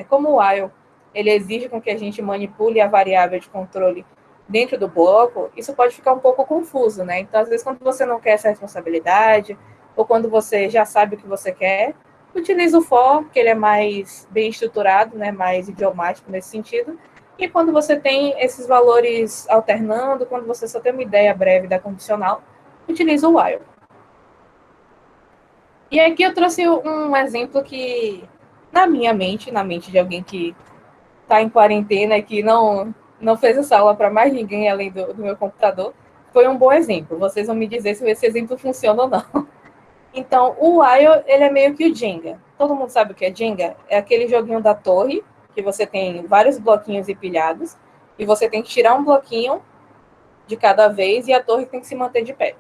como o while, ele exige com que a gente manipule a variável de controle dentro do bloco, isso pode ficar um pouco confuso, né? Então, às vezes, quando você não quer essa responsabilidade, ou quando você já sabe o que você quer, utiliza o for, que ele é mais bem estruturado, né? Mais idiomático nesse sentido. E quando você tem esses valores alternando, quando você só tem uma ideia breve da condicional, utiliza o while. E aqui eu trouxe um exemplo que, na minha mente, na mente de alguém que está em quarentena e que não fez essa aula para mais ninguém além do meu computador, foi um bom exemplo. Vocês vão me dizer se esse exemplo funciona ou não. Então, o while, ele é meio que o Jenga. Todo mundo sabe o que é Jenga? É aquele joguinho da torre, que você tem vários bloquinhos empilhados, e você tem que tirar um bloquinho de cada vez, e a torre tem que se manter de pé.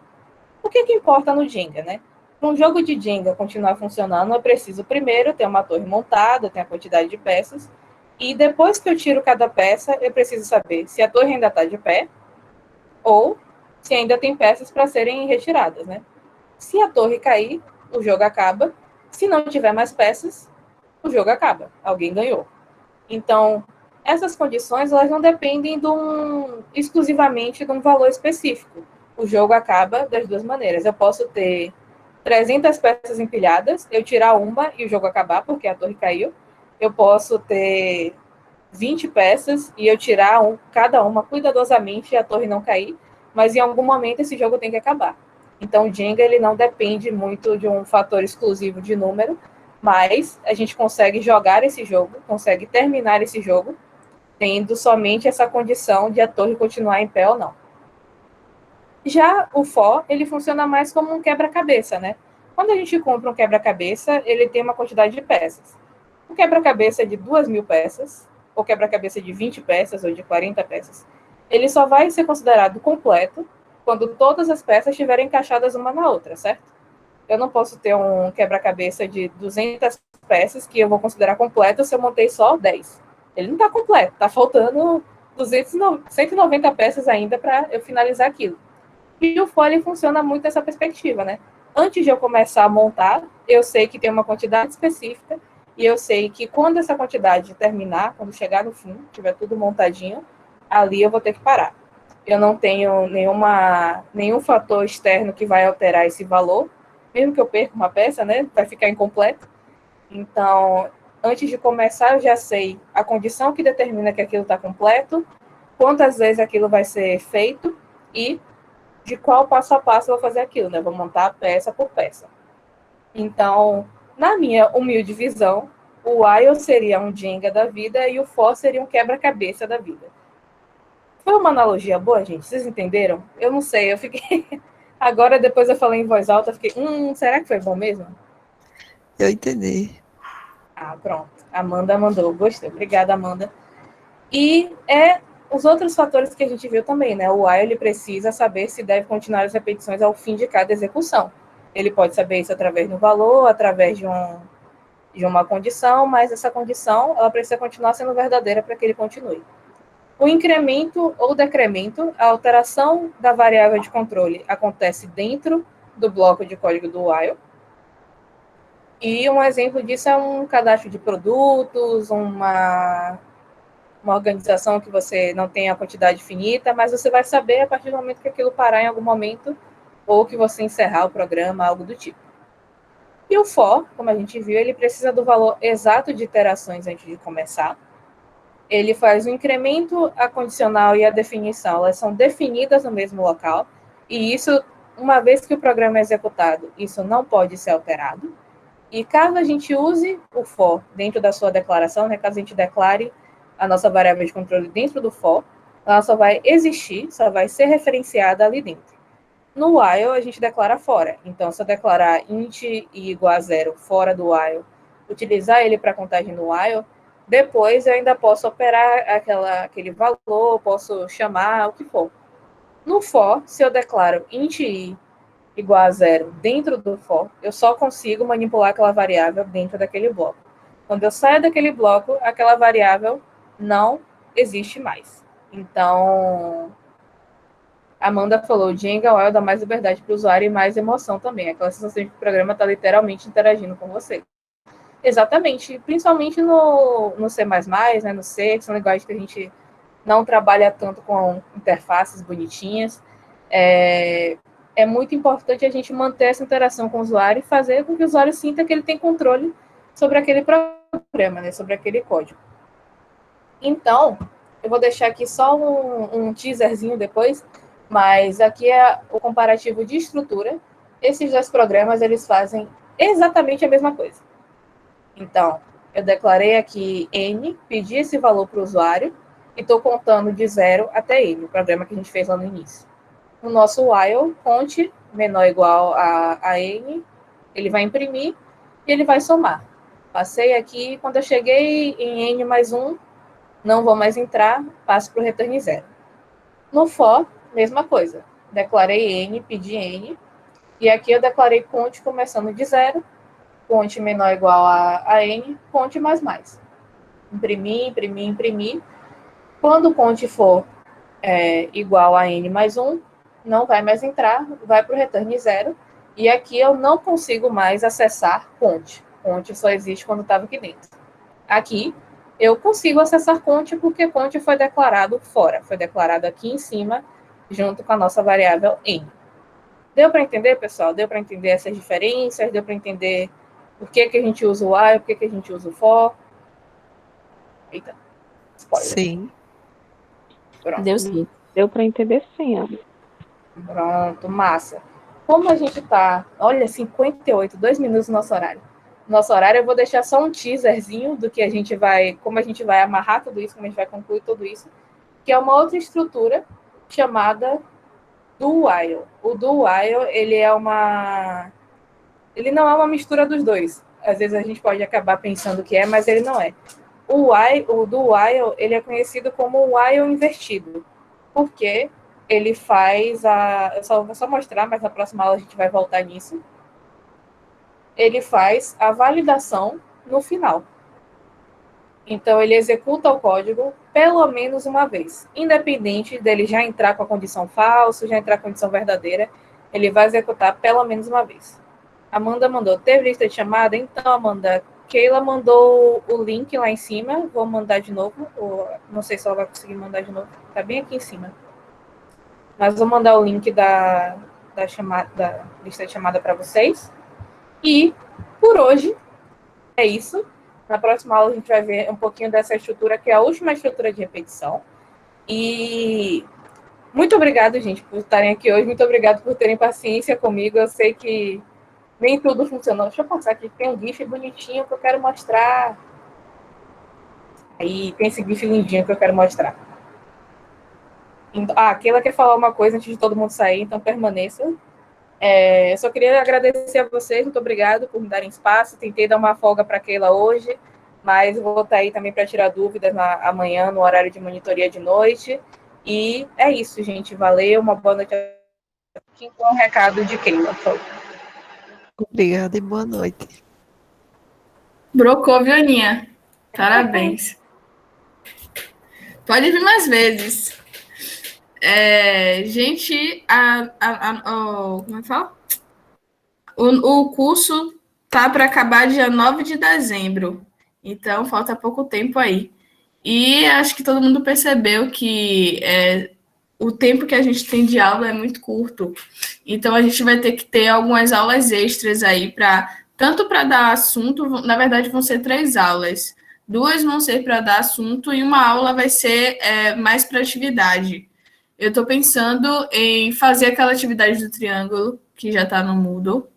O que importa no Jenga, né? Para um jogo de Jenga continuar funcionando, eu preciso primeiro ter uma torre montada, ter a quantidade de peças, e depois que eu tiro cada peça, eu preciso saber se a torre ainda está de pé ou se ainda tem peças para serem retiradas, né? Se a torre cair, o jogo acaba. Se não tiver mais peças, o jogo acaba. Alguém ganhou. Então, essas condições, elas não dependem exclusivamente de um valor específico. O jogo acaba das duas maneiras. Eu posso ter 300 peças empilhadas, eu tirar uma e o jogo acabar, porque a torre caiu. Eu posso ter 20 peças e eu tirar cada uma cuidadosamente e a torre não cair, mas em algum momento esse jogo tem que acabar. Então o Jenga ele não depende muito de um fator exclusivo de número, mas a gente consegue jogar esse jogo, consegue terminar esse jogo, tendo somente essa condição de a torre continuar em pé ou não. Já o For, ele funciona mais como um quebra-cabeça, né? Quando a gente compra um quebra-cabeça, ele tem uma quantidade de peças. Um quebra-cabeça de 2.000 peças, ou quebra-cabeça de 20 peças, ou de 40 peças, ele só vai ser considerado completo quando todas as peças estiverem encaixadas uma na outra, certo? Eu não posso ter um quebra-cabeça de 200 peças que eu vou considerar completo se eu montei só 10. Ele não está completo, está faltando 190 peças ainda para eu finalizar aquilo. E o Foley funciona muito nessa perspectiva, né? Antes de eu começar a montar, eu sei que tem uma quantidade específica e eu sei que quando essa quantidade terminar, quando chegar no fim, tiver tudo montadinho, ali eu vou ter que parar. Eu não tenho nenhum fator externo que vai alterar esse valor, mesmo que eu perca uma peça, né? Vai ficar incompleto. Então, antes de começar, eu já sei a condição que determina que aquilo está completo, quantas vezes aquilo vai ser feito e de qual passo a passo eu vou fazer aquilo, né? Eu vou montar peça por peça. Então, na minha humilde visão, o While seria um Jenga da vida e o For seria um quebra-cabeça da vida. Foi uma analogia boa, gente? Vocês entenderam? Eu não sei, eu fiquei... Agora, depois eu falei em voz alta, eu fiquei, será que foi bom mesmo? Eu entendi. Ah, pronto. Amanda mandou, gostei. Obrigada, Amanda. E os outros fatores que a gente viu também, né? O while ele precisa saber se deve continuar as repetições ao fim de cada execução. Ele pode saber isso através do valor, através de uma condição, mas essa condição ela precisa continuar sendo verdadeira para que ele continue. O incremento ou decremento, a alteração da variável de controle acontece dentro do bloco de código do while. E um exemplo disso é um cadastro de produtos, uma organização que você não tem a quantidade finita, mas você vai saber a partir do momento que aquilo parar em algum momento ou que você encerrar o programa, algo do tipo. E o for, como a gente viu, ele precisa do valor exato de iterações antes de começar. Ele faz o incremento, a condicional e a definição, elas são definidas no mesmo local, e isso, uma vez que o programa é executado, isso não pode ser alterado. E caso a gente use o for dentro da sua declaração, né, caso a gente declare a nossa variável de controle dentro do for, ela só vai existir, só vai ser referenciada ali dentro. No while, a gente declara fora. Então, se eu declarar int e igual a 0 fora do while, utilizar ele para contagem no while, depois eu ainda posso operar aquele valor, posso chamar o que for. No for, se eu declaro int i igual a 0 dentro do for, eu só consigo manipular aquela variável dentro daquele bloco. Quando eu saio daquele bloco, aquela variável não existe mais. Então, Amanda falou, Jenga While dá mais liberdade para o usuário e mais emoção também. Aquela sensação de que o programa está literalmente interagindo com você. Exatamente. Principalmente no C++, né, no C, que são linguagens que a gente não trabalha tanto com interfaces bonitinhas. É muito importante a gente manter essa interação com o usuário e fazer com que o usuário sinta que ele tem controle sobre aquele programa, né, sobre aquele código. Então, eu vou deixar aqui só um teaserzinho depois, mas aqui é o comparativo de estrutura. Esses dois programas, eles fazem exatamente a mesma coisa. Então, eu declarei aqui N, pedi esse valor para o usuário e estou contando de 0 até N, o programa que a gente fez lá no início. No nosso while, conte menor ou igual a N, ele vai imprimir e ele vai somar. Passei aqui, quando eu cheguei em N mais 1, não vou mais entrar, passo para o return 0. No for, mesma coisa. Declarei N, pedi N, e aqui eu declarei conte começando de 0, conte menor ou igual a N, conte mais. Imprimir. Quando o conte for igual a N mais 1, não vai mais entrar, vai para o return 0, e aqui eu não consigo mais acessar conte. Conte só existe quando estava aqui dentro. Aqui, eu consigo acessar conte porque conte foi declarado fora, foi declarado aqui em cima, junto com a nossa variável N. Deu para entender, pessoal? Deu para entender essas diferenças? Deu para entender por que a gente usa o while, por que a gente usa o for? Eita, spoiler. Sim. Pronto. Deu sim. Deu para entender sim, Ana. Pronto, massa. Como a gente tá, olha, 58, 2 minutos no nosso horário. Nosso horário, eu vou deixar só um teaserzinho do que a gente vai, como a gente vai amarrar tudo isso, como a gente vai concluir tudo isso, que é uma outra estrutura chamada do while. O do while, ele não é uma mistura dos dois. Às vezes a gente pode acabar pensando que é, mas ele não é. O do while, ele é conhecido como o while invertido, porque ele faz eu vou só mostrar, mas na próxima aula a gente vai voltar nisso. Ele faz a validação no final. Então, ele executa o código pelo menos uma vez. Independente dele já entrar com a condição falsa, já entrar com a condição verdadeira, ele vai executar pelo menos uma vez. Amanda mandou, teve lista de chamada? Então, Amanda, Keila mandou o link lá em cima, vou mandar de novo, não sei se ela vai conseguir mandar de novo, tá bem aqui em cima. Mas vou mandar o link da lista de chamada para vocês. E, por hoje, é isso. Na próxima aula a gente vai ver um pouquinho dessa estrutura, que é a última estrutura de repetição. E muito obrigado, gente, por estarem aqui hoje. Muito obrigado por terem paciência comigo. Eu sei que nem tudo funcionou. Deixa eu passar aqui. Tem um GIF bonitinho que eu quero mostrar. Aí tem esse GIF lindinho que eu quero mostrar. A Keila quer falar uma coisa antes de todo mundo sair, então permaneça. Eu só queria agradecer a vocês, muito obrigado por me darem espaço. Tentei dar uma folga para a Keila hoje, mas vou estar aí também para tirar dúvidas amanhã, no horário de monitoria de noite. E é isso, gente. Valeu, uma boa noite. Aqui com um recado de Keila, por favor. Obrigada e boa noite. Brocou, viu, Aninha? Parabéns. Pode vir mais vezes. Gente, como é que fala? O curso tá para acabar dia 9 de dezembro. Então, falta pouco tempo aí. E acho que todo mundo percebeu que o tempo que a gente tem de aula é muito curto. Então, a gente vai ter que ter algumas aulas extras aí tanto para dar assunto, na verdade, vão ser 3 aulas. 2 vão ser para dar assunto e uma aula vai ser mais para atividade. Eu estou pensando em fazer aquela atividade do triângulo, que já está no Moodle,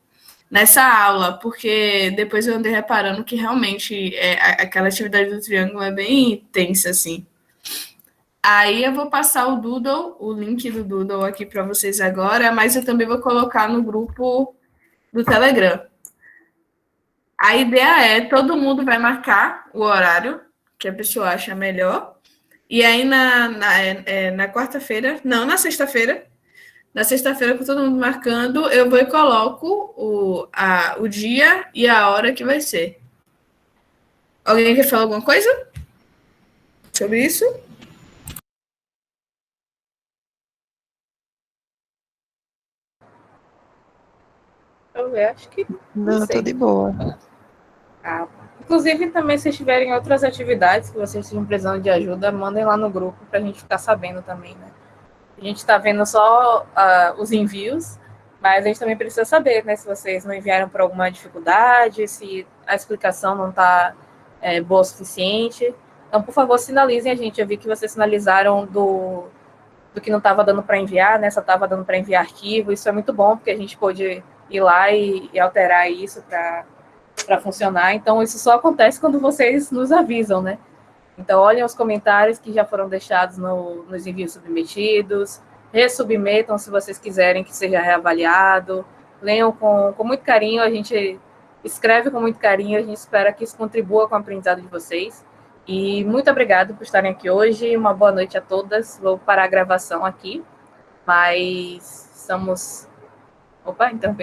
nessa aula, porque depois eu andei reparando que realmente aquela atividade do triângulo é bem intensa, assim. Aí eu vou passar o link do Doodle aqui para vocês agora, mas eu também vou colocar no grupo do Telegram. A ideia é todo mundo vai marcar o horário que a pessoa acha melhor. E aí na quarta-feira, não, na sexta-feira, com todo mundo marcando, eu vou e coloco o dia e a hora que vai ser. Alguém quer falar alguma coisa sobre isso? Eu ver, acho que Não, tô de boa. Inclusive, também, se tiverem outras atividades que vocês estejam precisando de ajuda, mandem lá no grupo para a gente ficar sabendo também, né? A gente está vendo só os envios, mas a gente também precisa saber, né, se vocês não enviaram por alguma dificuldade, se a explicação não está boa o suficiente. Então, por favor, sinalizem a gente. Eu vi que vocês sinalizaram do que não estava dando para enviar, né? Só estava dando para enviar arquivo. Isso é muito bom, porque a gente pôde ir lá e alterar isso para funcionar. Então, isso só acontece quando vocês nos avisam, né? Então, olhem os comentários que já foram deixados nos envios submetidos, ressubmetam se vocês quiserem que seja reavaliado, leiam com muito carinho, a gente escreve com muito carinho, a gente espera que isso contribua com o aprendizado de vocês. E muito obrigado por estarem aqui hoje, uma boa noite a todas. Vou parar a gravação aqui, mas estamos... Opa, interrompi.